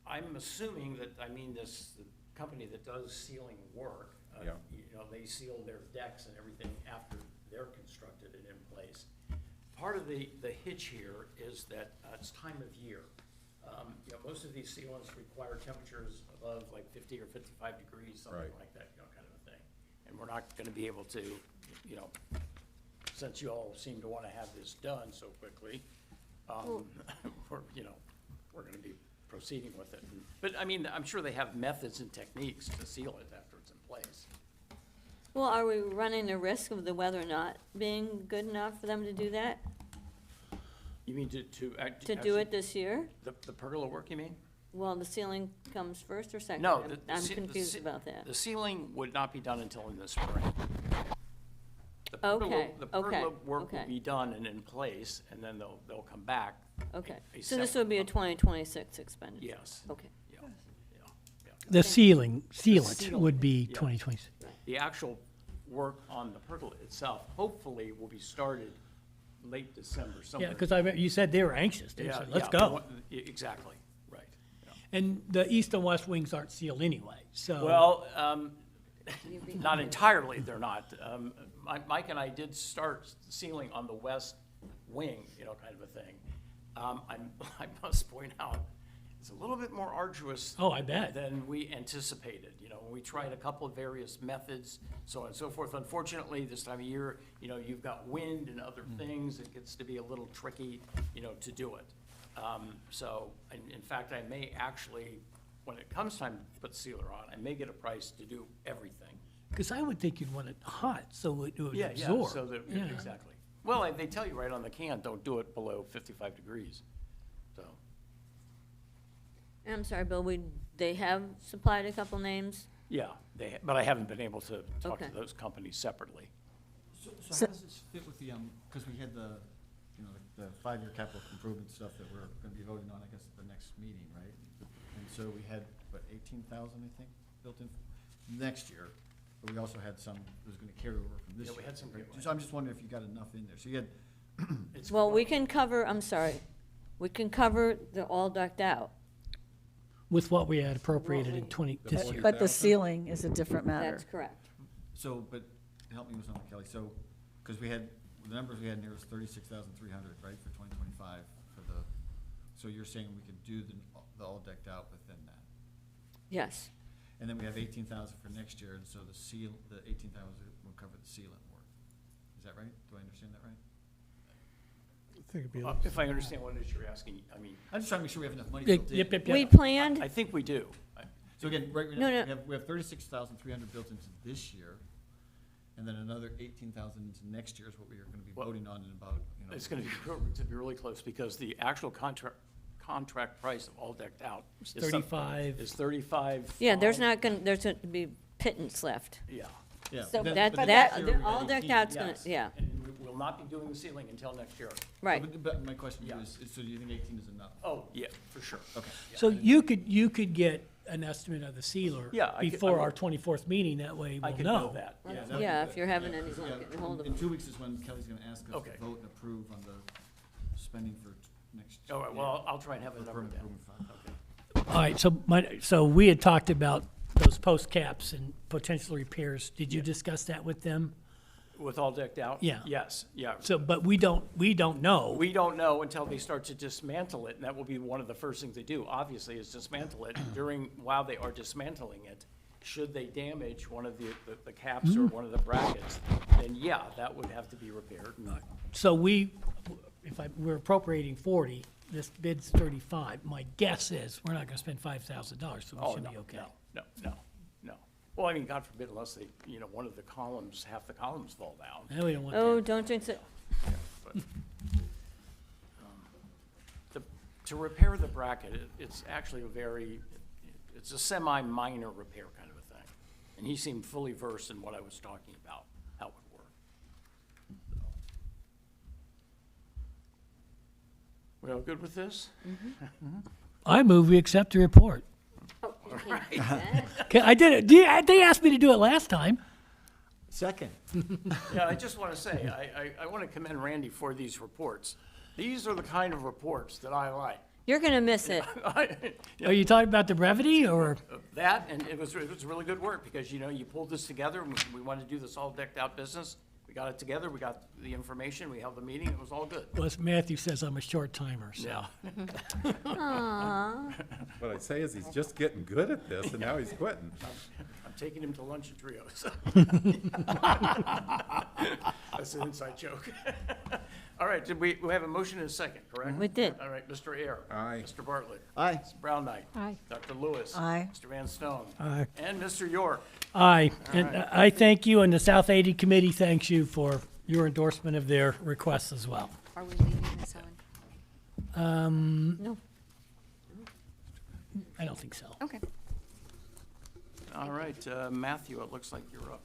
C: I'm assuming that, the company that does sealing work.
D: Yeah.
C: You know, they seal their decks and everything after they're constructed and in place. Part of the hitch here is that it's time of year. You know, most of these sealants require temperatures above like 50 or 55 degrees, something
D: Right.
C: like that, you know, kind of a thing. And we're not gonna be able to, you know, since you all seem to wanna have this done so quickly, we're gonna be proceeding with it. But, I mean, I'm sure they have methods and techniques to seal it after it's in place.
H: Well, are we running the risk of the weather not being good enough for them to do that?
C: You mean to
H: To do
C: actually-
H: it this year?
C: The pergola work, you mean?
H: Well, the ceiling comes first or second?
C: No.
H: I'm confused about that.
C: The ceiling would not be done until in the spring. The pergola-
H: Okay,
C: The pergola
H: okay,
C: work will
H: okay.
C: be done and in place, and then they'll come back.
H: Okay,
C: a
H: so this
C: separate
H: would be a
C: month.
H: 2026 expenditure?
C: Yes.
H: Okay.
C: Yeah, yeah.
B: The sealant
C: sealant,
B: would be
C: yeah.
B: 2026.
C: The actual work on the pergola itself, hopefully, will be started late December, somewhere.
B: Yeah, because you said they were anxious. They
C: Yeah,
B: said, let's
C: yeah,
B: go.
C: Exactly, right. yeah.
B: And the east and west wings aren't sealed anyway, so.
C: Well, not entirely, they're not. Mike and I did start sealing on the west wing, you know, kind of a thing. I must point out, it's a little bit more arduous.
B: Oh, I bet.
C: Than we anticipated. You know, we tried a couple of various methods, so on and so forth. Unfortunately, this time of year, you know, you've got wind and other things. It gets to be a little tricky, you know, to do it. So, in fact, I may actually, when it comes time to put the sealer on, I may get a price to do everything.
B: Because I would think you'd want it hot, so it would
C: Yeah,
B: absorb.
C: so that,
B: Yeah.
C: exactly. Well, they tell you right on the can, don't do it below 55 degrees, so.
H: I'm sorry, Bill, they have supplied a couple names?
C: Yeah, but I haven't been able to talk to
H: Okay.
C: those companies separately.
E: So how does this fit with the, because we had the, you know, the 5-year capital improvement stuff that we're gonna be voting on, I guess, at the next meeting, right? And so we had, what, 18,000, I think, built in next year, but we also had some that was gonna carry over from this
C: Yeah,
E: year.
C: we had some
E: right?
C: giveaway.
E: So I'm just wondering if you got enough in there. So you had,
C: It's
H: Well, we
C: close.
H: can cover, I'm sorry, we can cover the all decked out.
B: With what we had appropriated in this year.
J: But the ceiling is a different matter.
H: That's correct.
E: so, but help me with something, Kelly. So, because we had, the numbers we had in here was 36,300, right, for 2025 for the, so you're saying we could do the all decked out within that?
H: Yes.
E: And then we have 18,000 for next year, and so the 18,000 will cover the sealant work. Is that right? Do I understand that right?
L: I think it'd be,
C: If I understand what it is you're asking, I mean,
E: I'm just trying to make sure we have enough money
B: Yep,
E: built in.
B: yep, yep.
H: We planned,
C: I think we do.
E: So again, right
H: No,
E: now,
H: no.
E: we have 36,300 built into this year, and then another 18,000 into next year is what we are gonna be
C: Well,
E: voting on in about, you know.
C: It's gonna be really close, because the actual contract price of all decked out
B: It's
C: is
B: 35.
C: Is 35.
H: yeah, there's going to be pittance left.
C: Yeah.
E: Yeah,
H: So
E: but
H: that,
E: but
H: that,
E: next year we
H: all
E: had
H: decked
E: 18.
H: out's gonna,
C: Yes.
H: yeah,
C: And we will not be doing the ceiling until next year.
H: right.
E: But my question to you
C: Yeah.
E: is, so do you think 18 is enough?
C: Oh, yeah, for sure.
E: Okay.
B: So you could get an estimate of the sealer
C: Yeah, I could-
B: before
C: I
B: our
C: would-
B: 24th meeting, that way
C: I
B: we'll
C: could
B: know.
C: know that.
E: Yeah, that would
H: Yeah,
E: be
H: if you're
E: good.
H: having
E: Yeah,
H: any
E: 'cause,
H: luck
E: yeah,
H: getting hold of
E: in
H: them.
E: 2 weeks is when Kelly's gonna ask us
C: Okay.
E: to vote and approve on the spending for next.
C: All right, well, I'll try and have a number
E: permanent
C: then.
E: improvement fund.
C: Okay.
B: All right, so we had talked about those post caps and potential repairs. Did you discuss that with them?
C: With all decked out?
B: Yeah.
C: Yes, yeah.
B: So, but we don't know.
C: We don't know until they start to dismantle it, and that will be one of the first things they do, obviously, is dismantle it. While they are dismantling it, should they damage one of the caps or one of the brackets, then yeah, that would have to be repaired.
B: So we're appropriating 40, this bid's 35. My guess is we're not gonna spend $5,000, so we
C: Oh,
B: should
C: no,
B: be okay.
C: no. Well, I mean, God forbid, unless they, one of the columns, half the columns fall down.
B: No, we don't want
H: Oh,
B: that.
H: don't jinx it.
C: But, to repair the bracket, it's actually it's a semi-minor repair kind of a thing. And he seemed fully versed in what I was talking about, how it would work. We all good with this?
B: I move we accept the report.
H: Oh, you can't do that.
B: Okay, I did it. They asked me to do it last time.
E: Second.
C: Yeah, I just want to say, I want to commend Randy for these reports. These are the kind of reports that I like.
H: You're gonna miss it.
B: Are you talking about the brevity or?
C: That, and it was really good work, because, you know, you pulled this together, and we wanted to do this all decked out business. We got it together, we got the information, we held the meeting, it was all good.
B: Well, as Matthew says, I'm a short timer, so.
C: Yeah.
H: Aww.
D: What I say is he's just getting good at this, and now he's quitting.
C: I'm taking him to lunch at Trios. That's an inside joke. All right, did we have a motion and a second, correct?
H: We did.
C: All right, Mr. Air.
D: Aye.
C: Mr. Bartlett.
E: Aye.
C: Ms. Brown Knight.
F: Aye.
C: Dr. Lewis.
J: Aye.
C: Mr. Van Stone.
L: Aye.
C: And Mr. York.
B: Aye, and
C: right.
B: I thank you, and the South 80 Committee thanks you for your endorsement of their requests as well.
F: Are we leaving this on?
H: No,
B: I don't think so.
F: Okay.
C: All right, Matthew, it looks like you're up.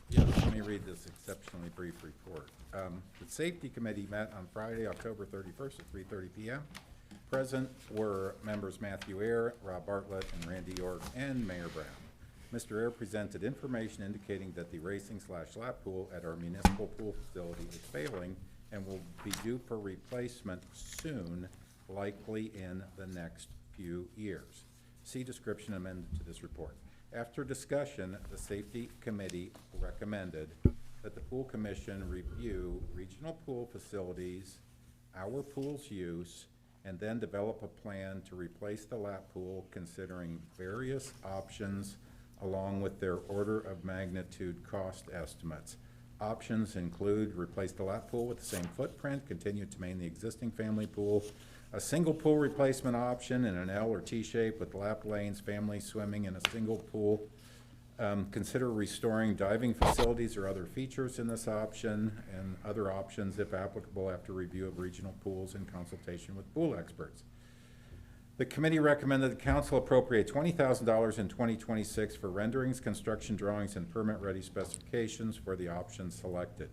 D: Yeah, let me read this exceptionally brief report. The Safety Committee met on Friday, October 31st at 3:30 p.m. Present were members Matthew Ayer, Rob Bartlett, and Randy York, and Mayor Brown. Mr. Ayer presented information indicating that the racing/lap pool at our municipal pool facility is failing and will be due for replacement soon, likely in the next few years. See description amended to this report. After discussion, the Safety Committee recommended that the Pool Commission review regional pool facilities, our pool's use, and then develop a plan to replace the lap pool, considering various options along with their order of magnitude cost estimates. Options include replace the lap pool with the same footprint, continue to maintain the existing family pool, a single pool replacement option in an L or T shape with lap lanes, family swimming in a single pool. Consider restoring diving facilities or other features in this option, and other options if applicable after review of regional pools in consultation with pool experts. The committee recommended the council appropriate $20,000 in 2026 for renderings, construction drawings, and permit-ready specifications for the options selected.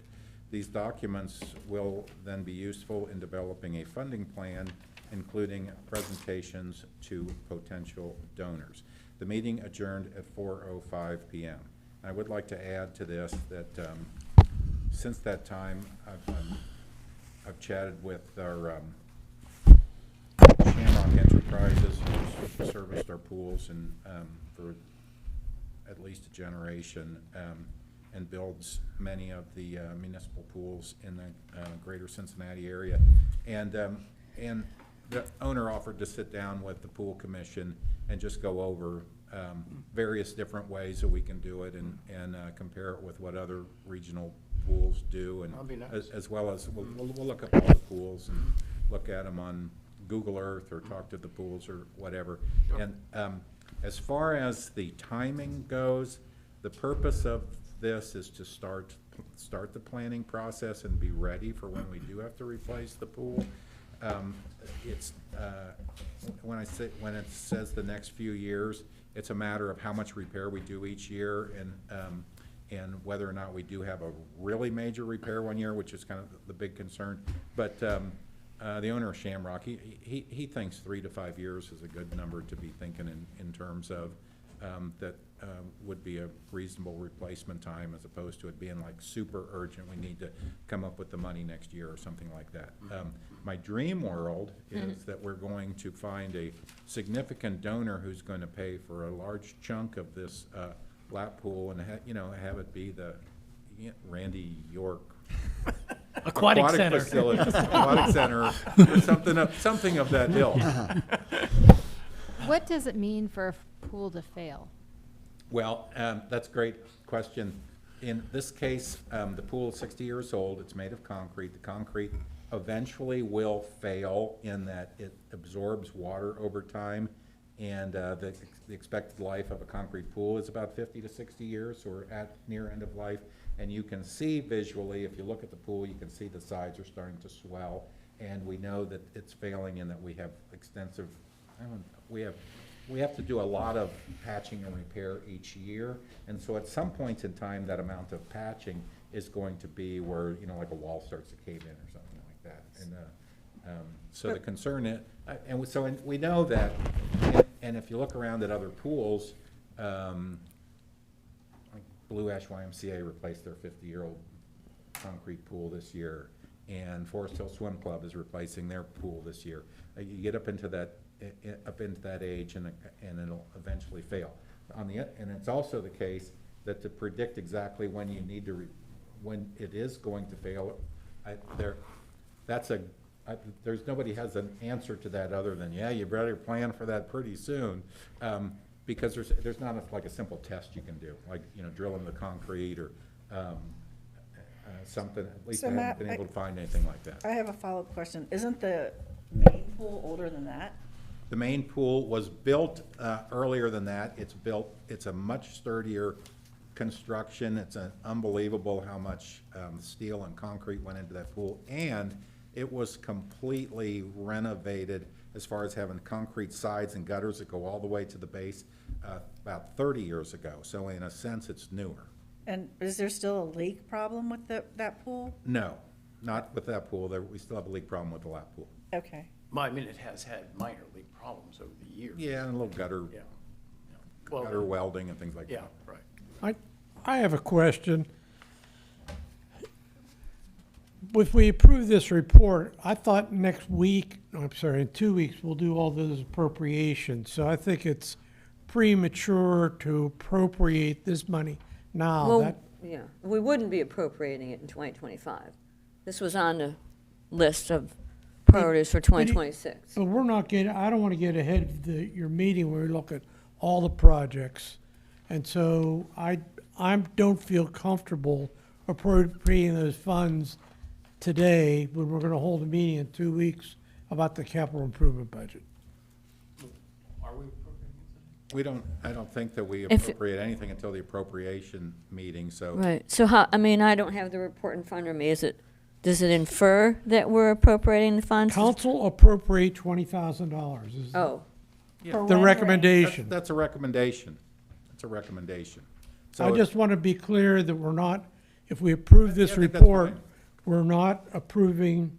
D: These documents will then be useful in developing a funding plan, including presentations to potential donors. The meeting adjourned at 4:05 p.m. I would like to add to this that since that time, I've chatted with our Shamrock Enterprises, who's serviced our pools and for at least a generation, and builds many of the municipal pools in the greater Cincinnati area. And the owner offered to sit down with the Pool Commission and just go over various different ways that we can do it and compare it with what other regional pools do, and
C: That'd be nice.
D: as well as we'll look up all the pools and look at them on Google Earth or talk to the pools or whatever.
C: Sure.
D: And as far as the timing goes, the purpose of this is to start the planning process and be ready for when we do have to replace the pool. It's when it says the next few years, it's a matter of how much repair we do each year, and whether or not we do have a really major repair one year, which is kind of the big concern. But the owner of Shamrock, he thinks 3 to 5 years is a good number to be thinking in terms of that would be a reasonable replacement time, as opposed to it being like super urgent, we need to come up with the money next year or something like that. My dream world is that we're going to find a significant donor who's going to pay for a large chunk of this lap pool and have it be the Randy York
B: Aquatic Center.
D: Facilities, aquatic center, or something of that ilk.
M: What does it mean for a pool to fail?
D: Well, that's a great question. In this case, the pool is 60 years old. It's made of concrete. The concrete eventually will fail in that it absorbs water over time, and the expected life of a concrete pool is about 50 to 60 years, so we're at near end of life. And you can see visually, if you look at the pool, you can see the sides are starting to swell, and we know that it's failing and that we have extensive, we have to do a lot of patching and repair each year. And so at some point in time, that amount of patching is going to be where, like a wall starts to cave in or something like that. And so the concern is, and we know that, and if you look around at other pools, like Blue Ash YMCA replaced their 50-year-old concrete pool this year, and Forest Hill Swim Club is replacing their pool this year. You get up into that age, and it'll eventually fail. And it's also the case that to predict exactly when you need to, when it is going to fail, there's nobody has an answer to that other than, yeah, you better plan for that pretty soon, because there's not like a simple test you can do, like, drilling the concrete or something. At least
J: So
D: I
J: Matt,
D: haven't been able to find anything like that.
J: I have a follow-up question. Isn't the main pool older than that?
D: The main pool was built earlier than that. It's a much sturdier construction. It's unbelievable how much steel and concrete went into that pool. And it was completely renovated as far as having concrete sides and gutters that go all the way to the base about 30 years ago. So in a sense, it's newer.
J: And is there still a leak problem with that pool?
D: No, not with that pool. We still have a leak problem with the lap pool.
J: Okay.
C: Well, I mean, it has had minor leak problems over the years.
D: Yeah, and a little gutter,
C: Yeah. Well,
D: gutter welding and things like
C: yeah,
D: that.
C: right.
L: I have a question. If we approve this report, I thought next week, in 2 weeks, we'll do all those appropriations. So I think it's premature to appropriate this money now.
H: Well, yeah, we wouldn't be appropriating it in 2025. This was on the list of priorities for 2026.
L: But we're not getting, I don't want to get ahead of your meeting where we look at all the projects. And so I don't feel comfortable appropriating those funds today when we're going to hold a meeting in 2 weeks about the capital improvement budget.
C: Are we appropriating
D: I don't think that we
H: If-
D: appropriate anything until the appropriation meeting, so.
H: Right, so how, I don't have the report in front of me. Does it infer that we're appropriating the funds?
L: Council appropriate $20,000 is
H: Oh,
L: the recommendation.
D: That's a recommendation. That's a recommendation. So
L: I
D: if-
L: just want to be clear that we're not, if we approve this
D: Yeah, I think that's
L: report,
D: fine.
L: we're not approving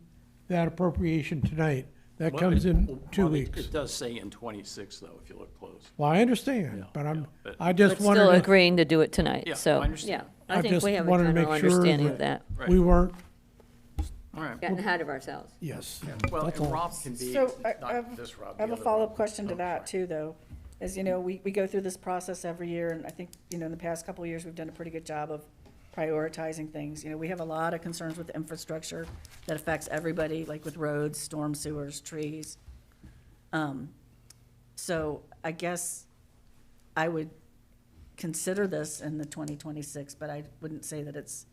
L: that appropriation tonight. That
C: Well,
L: comes in
C: well,
L: 2
C: it-
L: weeks.
C: It does say in 26, though, if you look close.
L: Well, I understand,
C: Yeah,
L: but
C: yeah, but-
L: I
H: but
L: just wanted
H: still
L: to,
H: agreeing to do it tonight,
C: Yeah,
H: so,
C: I understand.
H: yeah. I think
L: just
H: we have a
L: wanted to
H: general
L: make sure
H: understanding of that.
C: Right.
L: we weren't,
C: All right.
H: Getting ahead of ourselves.
L: yes.
C: Well,
L: That's
C: and
L: all.
C: Rob can be,
J: So I
C: not
J: have,
C: this Rob,
J: I have
C: the
J: a
C: other
J: follow-up
C: Rob.
J: question to
C: Oh,
J: that
C: sorry.
J: too, though. As you know, we go through this process every year, and I think, in the past couple of years, we've done a pretty good job of prioritizing things. We have a lot of concerns with infrastructure that affects everybody, like with roads, storm sewers, trees. So I guess I would consider this in the 2026, but I wouldn't say that it's,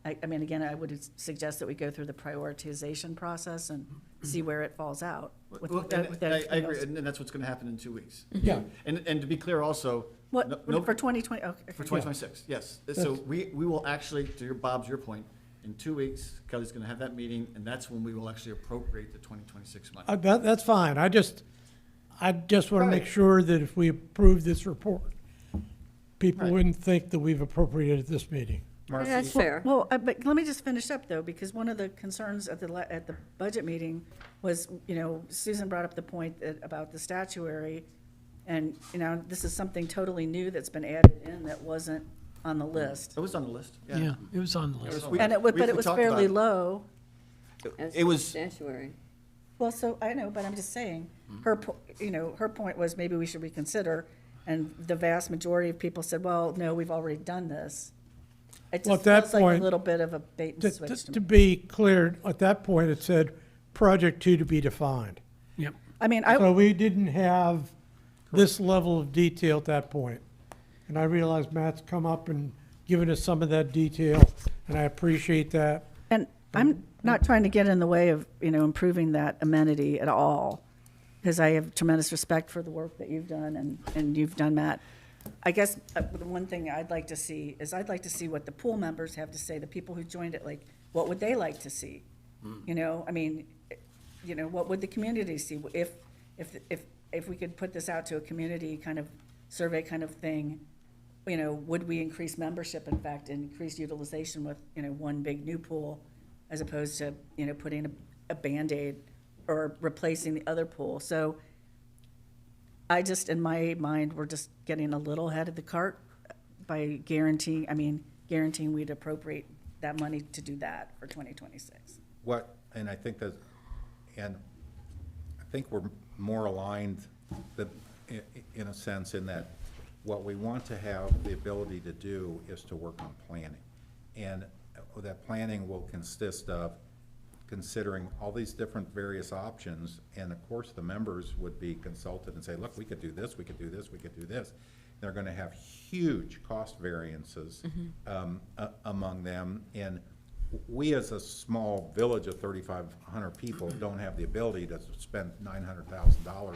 J: again, I would suggest that we go through the prioritization process and see where it falls out. with-
E: Well,
J: with
E: and
J: everything
E: I agree,
J: else.
E: and that's what's gonna happen in 2 weeks.
L: Yeah,
E: And to be clear also.
J: What,
E: no-
J: for 2020, okay.
E: For 2026, yes. So we will actually, to Bob's point, in 2 weeks, Kelly's gonna have that meeting, and that's when we will actually appropriate the 2026 money.
L: that's fine. I just want to make
E: Right.
L: sure that if we approve this report, people
E: Right.
L: wouldn't think that we've appropriated at this meeting.
D: Marcy,
H: That's fair.
J: Well, but let me just finish up, though, because one of the concerns at the budget meeting was, Susan brought up the point about the statuary, and, this is something totally new that's been added in that wasn't on the list.
E: It was on the list, yeah.
B: Yeah, it was on the
E: It
B: list.
E: was-
J: And
E: we
J: but it was
E: talked
J: fairly
E: about
J: low.
H: As
E: It was,
H: statuary.
J: Well, so, I know, but I'm just saying, her point was maybe we should reconsider, and the vast majority of people said, well, no, we've already done this. It
L: Well,
J: just
L: at that
J: feels like a
L: point-
J: little bit of a bait and switch to
L: To
J: me.
L: be clear, at that point, it said, project 2 to be defined.
B: Yep.
L: So we didn't have this level of detail at that point. And I realize Matt's come up and given us some of that detail, and I appreciate that.
J: And I'm not trying to get in the way of, improving that amenity at all, because I have tremendous respect for the work that you've done and you've done, Matt. I guess the one thing I'd like to see is I'd like to see what the pool members have to say, the people who joined it, like, what would they like to see? What would the community see? If we could put this out to a community kind of survey kind of thing, would we increase membership, in fact, increase utilization with, one big new pool as opposed to, putting a Band-Aid or replacing the other pool? So I just, in my mind, we're just getting a little ahead of the cart by guaranteeing we'd appropriate that money to do that for 2026.
D: and I think that, and I think we're more aligned in a sense in that what we want to have the ability to do is to work on planning. And that planning will consist of considering all these different various options, and of course the members would be consulted and say, look, we could do this, we could do this, we could do this. They're gonna have huge cost variances among them, and we as a small village of 3,500 people don't have the ability to spend $900,000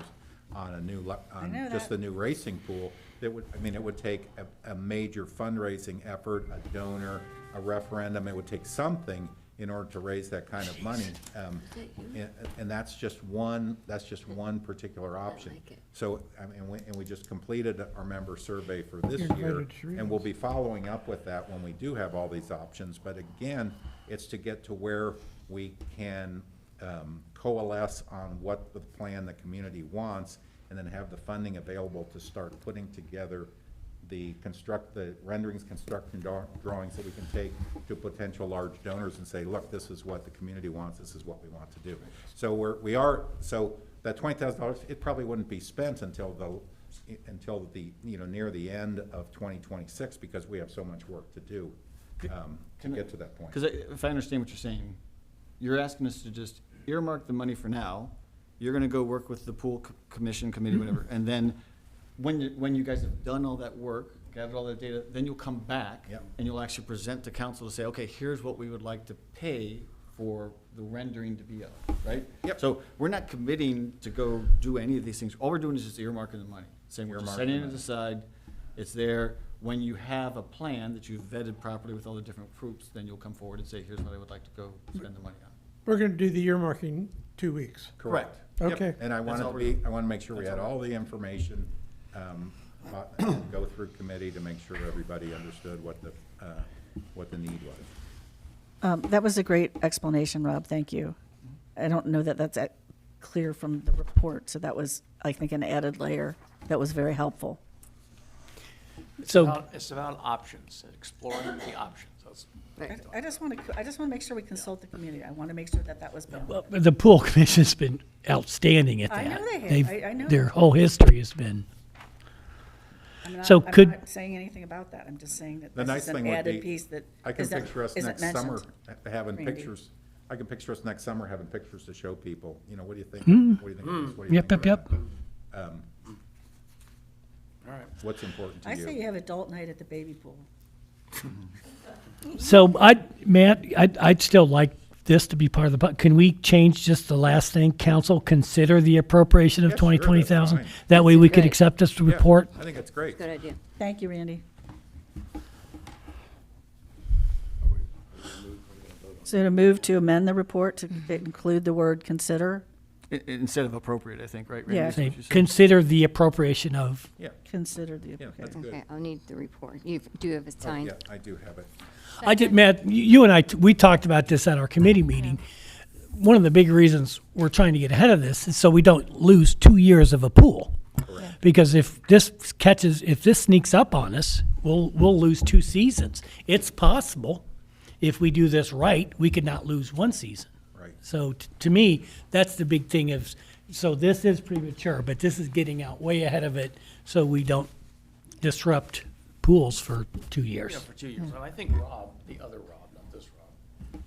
D: on a new, on just the new racing pool. That would, I mean, it would take a major fundraising effort, a donor, a referendum. It would take something in order to raise that kind of money. And that's just one particular option. So, I mean, and we just completed our member survey for this year, and we'll be following up with that when we do have all these options. But again, it's to get to where we can coalesce on what the plan the community wants, and then have the funding available to start putting together the renderings, construction drawings that we can take to potential large donors and say, look, this is what the community wants, this is what we want to do. So so that $20,000, it probably wouldn't be spent until the near the end of 2026, because we have so much work to do to get to that point.
E: Because if I understand what you're saying, you're asking us to just earmark the money for now. You're gonna go work with the pool commission, committee, whatever, and then when you guys have done all that work, gathered all that data, then you'll come back and you'll actually present to council to say, okay, here's what we would like to pay for the rendering to be of, right?
D: Yep.
E: So we're not committing to go do any of these things. All we're doing is just earmarking the money, saying we're just setting it aside. It's there. When you have a plan that you've vetted properly with all the different groups, then you'll come forward and say, here's what I would like to go spend the money on.
L: We're gonna do the earmarking 2 weeks.
D: Correct.
L: Okay.
D: Yep. And I wanted to make sure we had all the information, go through committee to make sure everybody understood what the need was.
J: That was a great explanation, Rob. Thank you. I don't know that that's clear from the report, so that was, I think, an added layer that was very helpful.
B: So,
C: It's about options, exploring the options.
J: I just want to make sure we consult the community. I want to make sure that was done.
B: well, the pool commission's been outstanding at that.
J: I know they have.
B: They've-
J: I know.
B: Their whole history has been.
J: I'm not,
B: So
J: I'm not saying anything about that. I'm just saying that
D: The
J: this
D: nice
J: is an
D: thing would
J: added
D: be,
J: piece that
D: I can picture us
J: isn't
D: next summer
J: mentioned.
D: having
J: Randy.
D: pictures. I can picture us next summer having pictures to show people, what do you think?
B: Mm.
D: What do you think of this? What do you
B: Yep,
D: think
B: yep,
D: of
B: yep.
D: that?
C: All right.
D: What's important to
J: I
D: you?
J: say you have adult night at the baby pool.
B: So Matt, I'd still like this to be part of the, can we change just the last thing? Council consider the appropriation of
D: Yeah, sure, that's
B: 20,000?
D: fine.
B: That way we could
H: Great.
B: accept this
D: Yeah,
B: report?
D: I think it's great.
H: Good idea.
J: Thank you, Randy. So to move to amend the report to include the word consider,
E: Instead of appropriate, I think, right? Randy,
J: Yeah.
E: is
B: Say,
E: what you said?
B: consider the appropriation of,
D: Yeah,
J: consider the,
D: yeah, that's
J: okay.
D: good.
F: Okay, I'll need the report. You do have it
D: Oh,
F: signed.
D: yeah, I do have it.
B: I did, Matt, you and I, we talked about this at our committee meeting. One of the big reasons we're trying to get ahead of this is so we don't lose 2 years of a pool. Because if this sneaks up on us, we'll lose 2 seasons. It's possible, if we do this right, we could not lose 1 season.
D: Right.
B: So to me, that's the big thing of, so this is premature, but this is getting out way ahead of it so we don't disrupt pools for 2 years.
C: Yeah, for 2 years. And I think Rob, the other Rob, not this Rob.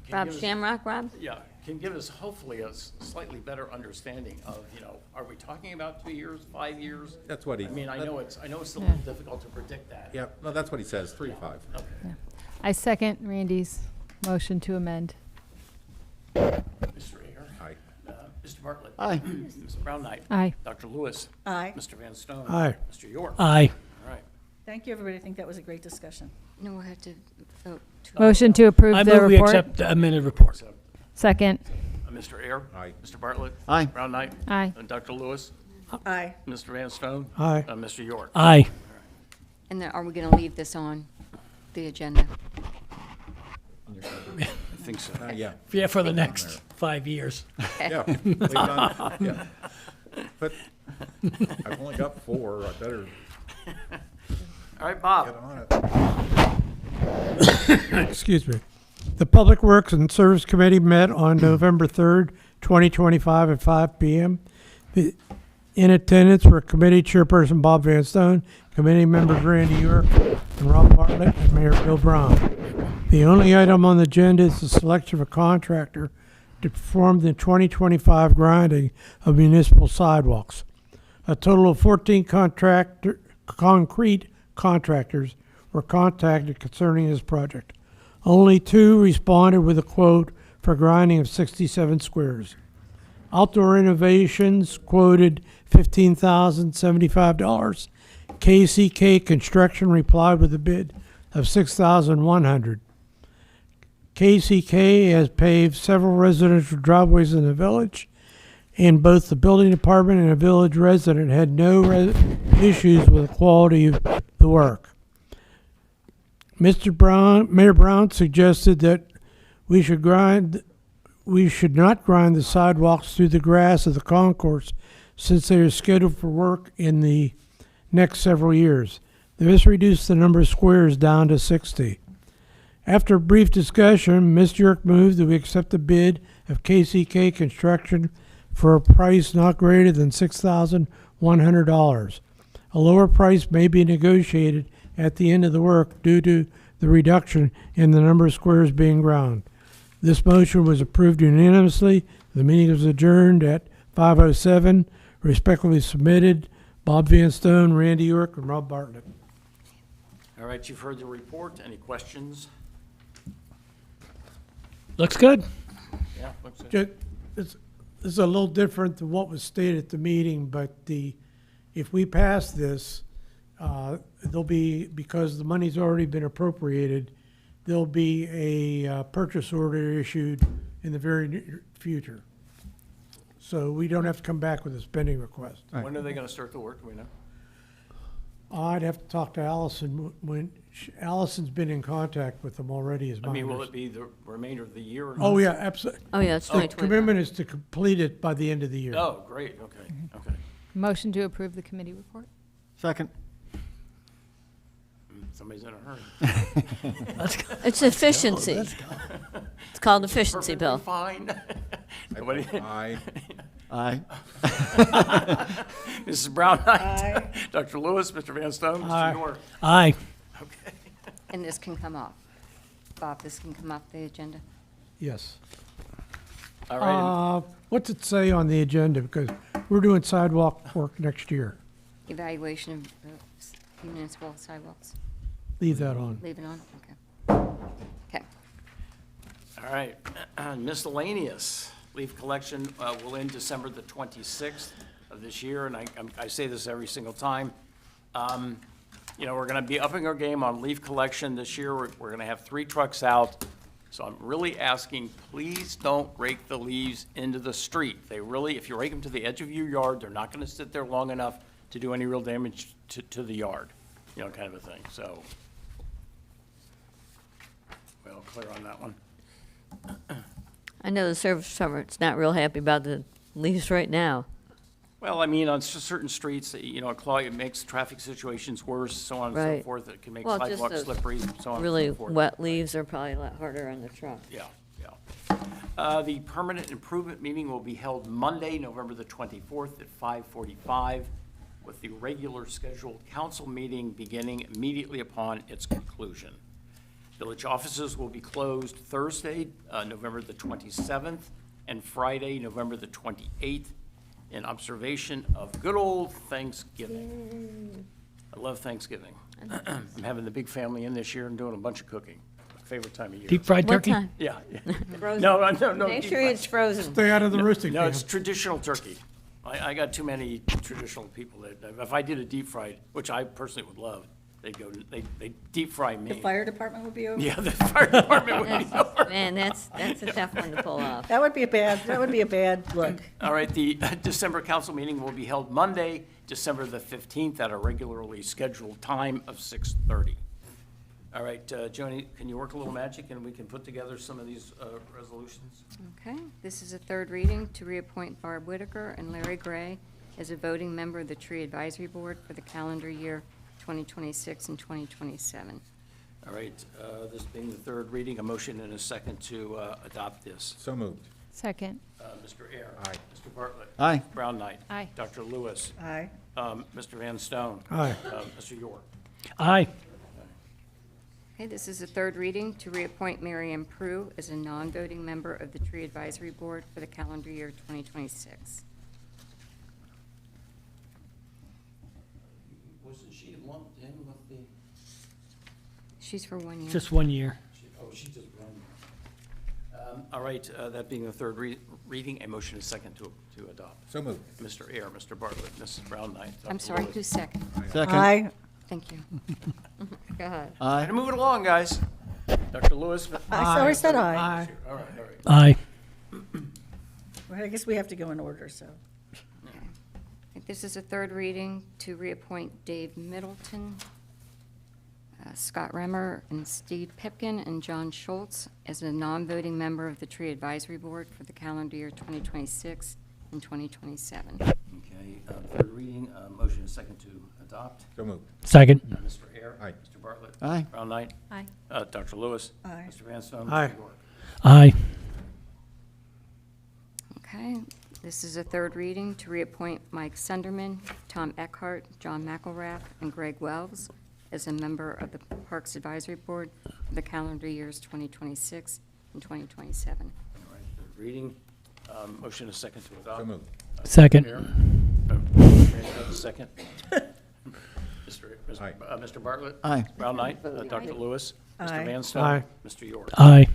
C: can
H: Rob
C: give us-
H: Shamrock, Rob?
C: Yeah, can give us hopefully a slightly better understanding of, are we talking about 2 years, 5 years?
D: That's what he.
C: I mean, I know it's a little difficult to predict that.
D: Yeah, no, that's what he says, 3 to 5.
C: Okay.
M: I second Randy's motion to amend.
C: Mr. Ayer.
D: Aye.
C: Mr. Bartlett.
E: Aye.
C: Mrs. Brown Knight.
M: Aye.
C: Dr. Lewis.
J: Aye.
C: Mr. Van Stone.
L: Aye.
C: Mr. York.
B: Aye.
C: All right.
J: Thank you, everybody. I think that was a great discussion.
F: No, we'll have to vote.
M: Motion to approve
B: I
M: the
B: move we
M: report.
B: accept the amended report.
C: So,
M: Second.
C: Mr. Ayer.
D: Aye.
C: Mr. Bartlett.
E: Aye.
C: Brown Knight.
M: Aye.
C: And Dr. Lewis.
J: Aye.
C: Mr. Van Stone.
L: Aye.
C: Mr. York.
B: Aye.
F: And then are we going to leave this on the agenda?
C: I think so.
D: Yeah,
B: Yeah, for the next 5 years.
D: yeah. leave it on, yeah. But I've only got 4, I better
C: All right, Bob.
D: get on it.
L: Excuse me. The Public Works and Service Committee met on November 3rd, 2025 at 5 p.m. In attendance were Committee Chairperson Bob Van Stone, Committee members Randy York and Rob Bartlett, and Mayor Bill Brown. The only item on the agenda is the selection of a contractor to perform the 2025 grinding of municipal sidewalks. A total of 14 concrete contractors were contacted concerning this project. Only 2 responded with a quote for grinding of 67 squares. Outdoor Innovations quoted $15,075. KCK Construction replied with a bid of $6,100. KCK has paved several residential driveways in the village, and both the building department and a village resident had no issues with the quality of the work. Mayor Brown suggested that we should not grind the sidewalks through the grass of the concourse since they are scheduled for work in the next several years. This reduced the number of squares down to 60. After a brief discussion, Ms. York moved that we accept the bid of KCK Construction for a price not greater than $6,100. A lower price may be negotiated at the end of the work due to the reduction in the number of squares being ground. This motion was approved unanimously. The meeting was adjourned at 5:07. Respectfully submitted, Bob Van Stone, Randy York, and Rob Bartlett.
C: All right, you've heard the report. Any questions?
B: Looks good.
C: Yeah, looks good.
L: This is a little different than what was stated at the meeting, but if we pass this, there'll be, because the money's already been appropriated, there'll be a purchase order issued in the very near future. So we don't have to come back with a spending request.
C: When are they going to start the work? Do we know?
L: I'd have to talk to Allison. Allison's been in contact with them already, as my
C: I mean, will
L: understanding.
C: it be the remainder of the year? Or
L: Oh, yeah, absolutely.
H: Oh, yeah, it's
L: The
H: 2025.
L: commitment is to complete it by the end of the year.
C: Oh, great, okay, okay.
M: Motion to approve the committee report?
E: Second.
C: Somebody's in a hurry.
H: It's efficiency. It's called efficiency, Bill.
C: Fine.
D: Aye.
E: Aye.
C: Mrs. Brown, aye. Dr. Lewis, Mr. Van Stone,
L: Aye.
C: Mr. York.
B: Aye.
C: Okay.
F: And this can come off. Bob, this can come off the agenda?
L: Yes.
C: All right,
L: What's it say on the agenda? Because we're doing sidewalk work next year.
F: Evaluation of municipal sidewalks.
L: Leave that on.
F: Leave it on? Okay. Okay.
C: all right. Miscellaneous leaf collection will end December the 26th of this year, and I say this every single time. You know, we're going to be upping our game on leaf collection this year. We're going to have 3 trucks out. So I'm really asking, please don't rake the leaves into the street. They really, if you rake them to the edge of your yard, they're not going to sit there long enough to do any real damage to the yard, you know, kind of a thing. So, well, clear on that one.
H: I know the service department's not real happy about the leaves right now.
C: Well, I mean, on certain streets, you know, it makes traffic situations worse, so on and so
H: Right.
C: forth. It can make
H: Well, just
C: sidewalks
H: those
C: slippery, so on
H: Really
C: and so forth.
H: wet leaves are probably a lot harder on the trunk.
C: Yeah, yeah. The permanent improvement meeting will be held Monday, November the 24th at 5:45, with the regular scheduled council meeting beginning immediately upon its conclusion. Village offices will be closed Thursday, November the 27th, and Friday, November the 28th, in observation of good old Thanksgiving. I love Thanksgiving. I'm having the big family in this year and doing a bunch of cooking. My favorite time of year.
B: Deep fried
H: What
B: turkey?
H: time?
C: Yeah.
H: Frozen.
C: No.
H: Make
C: deep
H: sure
C: fried.
H: it's frozen.
L: Stay out of the roasting
C: No,
L: pan.
C: it's traditional turkey. I got too many traditional people that, if I did a deep fried, which I personally would love, they deep fry me.
J: The fire department would be over?
C: Yeah, the fire department would be over.
H: Man, that's a tough one to pull off.
J: That would be a bad look.
C: All right, the December council meeting will be held Monday, December the 15th, at a regularly scheduled time of 6:30. All right, Joni, can you work a little magic and we can put together some of these resolutions?
F: Okay, this is a third reading to reappoint Barb Whitaker and Larry Gray as a voting member of the Tree Advisory Board for the calendar year 2026 and 2027.
C: All right, this being the third reading, a motion and a second to adopt this.
D: So moved.
M: Second.
C: Mr. Ayer.
D: Aye.
C: Mr. Bartlett.
E: Aye.
C: Brown Knight.
M: Aye.
C: Dr. Lewis.
J: Aye.
C: Mr. Van Stone.
L: Aye.
C: Mr. York.
B: Aye.
F: Okay, this is the third reading to reappoint Marianne Prue as a non-voting member of the Tree Advisory Board for the calendar year 2026.
C: Wasn't she lumped in with the,
F: She's for 1 year.
B: Just 1 year.
C: she just run? All right, that being the third reading, a motion is second to adopt.
D: So moved.
C: Mr. Ayer, Mr. Bartlett, Mrs. Brown Knight.
F: I'm
C: Dr.
F: sorry,
C: Lewis.
F: who's second?
E: Second.
J: Aye.
F: Thank you. Go ahead.
E: Aye.
C: Trying to move it along, guys. Dr. Lewis.
J: I already said aye.
C: All right.
B: Aye.
J: Well, I guess we have to go in order, so.
F: This is a third reading to reappoint Dave Middleton, Scott Remmer, and Steve Pipkin, and John Schultz as a non-voting member of the Tree Advisory Board for the calendar year 2026 and 2027.
C: Okay, third reading, motion is second to adopt.
D: So moved.
B: Second.
C: Mr. Ayer.
D: Aye.
C: Mr. Bartlett.
E: Aye.
C: Brown Knight.
M: Aye.
C: Dr. Lewis.
J: Aye.
C: Mr. Van Stone.
L: Aye.
C: Mr. York.
B: Aye.
F: Okay, this is a third reading to reappoint Mike Sunderman, Tom Eckhart, John McElrath, and Greg Wells as a member of the Parks Advisory Board for the calendar years 2026 and 2027.
C: All right, third reading, motion is second to adopt.
D: So moved.
B: Second.
C: Ayer. Second.
D: Aye.
C: Mr. Bartlett.
E: Aye.
C: Brown Knight. Dr. Lewis. Mr.
J: Aye.
C: Van Stone.
L: Aye.
C: Mr. York.
B: Aye.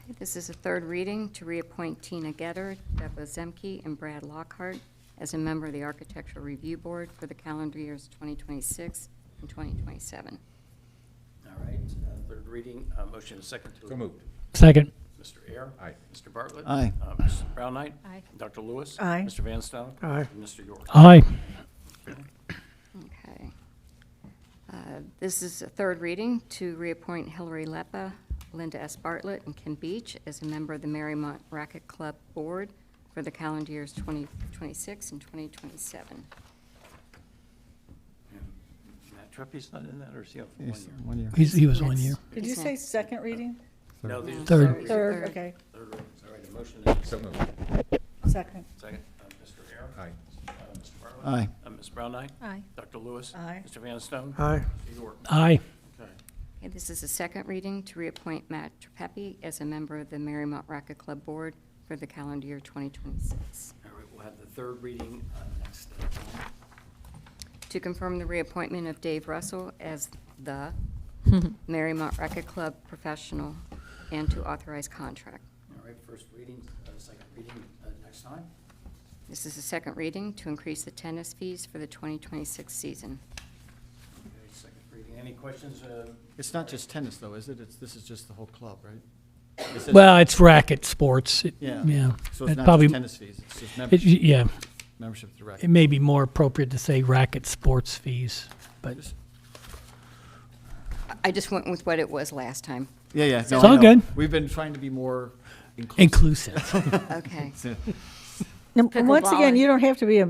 F: Okay, this is a third reading to reappoint Tina Getter, Deborah Zemke, and Brad Lockhart as a member of the Architectural Review Board for the calendar years 2026 and 2027.
C: All right, third reading, motion is second to.
D: So moved.
B: Second.
C: Mr. Ayer.
D: Aye.
C: Mr. Bartlett.
E: Aye.
C: Mrs. Brown Knight.
M: Aye.
C: Dr. Lewis.
J: Aye.
C: Mr. Van Stone.
L: Aye.
C: And Mr. York.
B: Aye.
F: Okay. This is a third reading to reappoint Hillary Leppa, Linda S. Bartlett, and Kim Beach as a member of the Mariemont Racket Club Board for the calendar years 2026 and 2027.
C: Matt Treppy's not in that, or is he up for 1
E: Yes,
C: year?
E: 1 year.
B: He was 1 year.
J: Did you say second reading?
C: No, these are
B: Third.
J: Third, okay.
C: Third readings, all right, a motion is
D: So moved.
J: Second.
C: second. Mr. Ayer.
D: Aye.
C: Mr. Bartlett.
E: Aye.
C: Ms. Brown Knight.
M: Aye.
C: Dr. Lewis.
J: Aye.
C: Mr. Van Stone.
L: Aye.
C: Mr. York.
B: Aye.
C: Okay.
F: Okay, this is a second reading to reappoint Matt Trepepi as a member of the Mariemont Racket Club Board for the calendar year 2026.
C: All right, we'll have the third reading next.
F: To confirm the reappointment of Dave Russell as the Mariemont Racket Club professional and to authorize contract.
C: All right, first reading, second reading next time.
F: This is a second reading to increase the tennis fees for the 2026 season.
C: Okay, second reading. Any questions?
E: It's not just tennis, though, is it? This is just the whole club, right? Is it-
B: Well, it's racket sports.
E: Yeah.
B: Yeah.
E: So it's
B: It
E: not
B: probably-
E: just tennis fees, it's just
B: it-
E: membership,
B: Yeah,
E: membership to rec.
B: it may be more appropriate to say racket sports fees, but
F: I just went with what it was last time.
E: Yeah, yeah.
F: It's
E: no, I
B: all
E: know.
B: good.
E: We've been trying to be more inclusive.
B: inclusive.
F: Okay.
J: Now, once
F: Pickleball
J: again,
F: and-
J: you don't have to be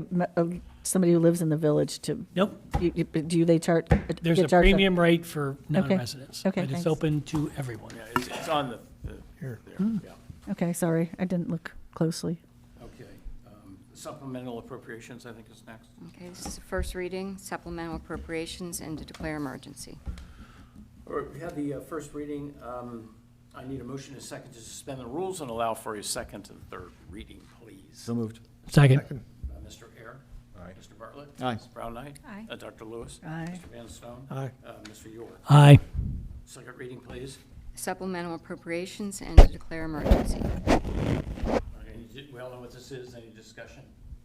J: somebody who lives in the village to,
B: Nope.
J: do they charge?
B: There's a premium rate for non-residents.
J: Okay,
B: But it's
J: thanks.
B: open to everyone.
C: Yeah, it's on the
L: Here.
C: there, yeah.
J: Okay, sorry, I didn't look closely.
C: Okay. Supplemental appropriations, I think, is next.
F: Okay, this is the first reading, supplemental appropriations, and to declare emergency.
C: All right, we have the first reading. I need a motion and a second to suspend the rules and allow for a second and third reading, please.
E: So moved.
B: Second.
C: Mr. Ayer.
D: Aye.
C: Mr. Bartlett.
E: Aye.
C: Ms. Brown Knight.
M: Aye.
C: Dr. Lewis.
J: Aye.
C: Mr. Van Stone.
L: Aye.
C: Mr. York.
B: Aye.
C: Second reading, please.
F: Supplemental appropriations and to declare emergency.
C: Okay, we all know what this is. Any discussion?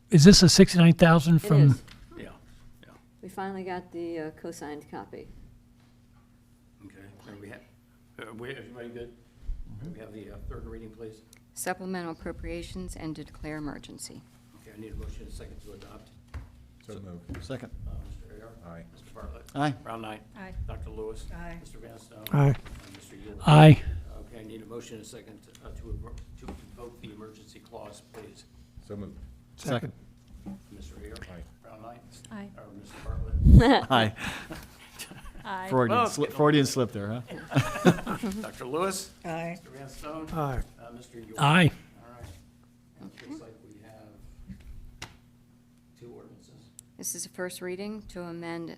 B: Is this a 69,000
H: It
B: from?
H: is.
C: Yeah.
H: We finally got the co-signed copy.
C: Okay. And we have, everybody good? We have the third reading, please.
F: Supplemental appropriations and to declare emergency.
C: Okay, I need a motion and a second to adopt.
D: So moved.
E: Second.
C: Mr. Ayer.
D: Aye.
C: Mr. Bartlett.
E: Aye.
C: Brown Knight.
M: Aye.
C: Dr. Lewis.
J: Aye.
C: Mr. Van Stone.
L: Aye.
C: And Mr. York.
B: Aye.
C: Okay, I need a motion and a second to invoke the emergency clause, please.
D: So moved.
E: Second.
C: Mr. Ayer.
D: Aye.
C: Brown Knight.
M: Aye.
C: Or Mr. Bartlett.
E: Aye.
M: Aye.
E: Freudian slip there, huh?
C: Dr. Lewis?
J: Aye.
C: Mr. Van Stone?
L: Aye.
C: Mr. York?
B: Aye.
C: All right. It looks like we have 2 ordinances.
F: This is a first reading to amend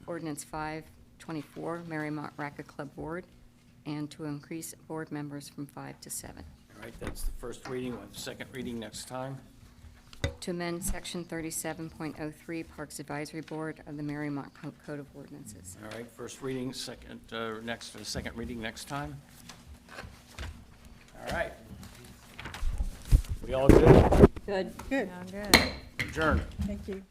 F: ordinance 524, Mariemont Racket Club Board, and to increase board members from 5 to 7.
C: All right, that's the first reading. We'll have the second reading next time.
F: To amend section 37.03 Parks Advisory Board of the Mariemont Code of Ordinances.
C: All right, first reading, second, second reading next time. All right. We all good?
H: Good.
J: Good.
M: Sound good.
C: Adjourned.
J: Thank you.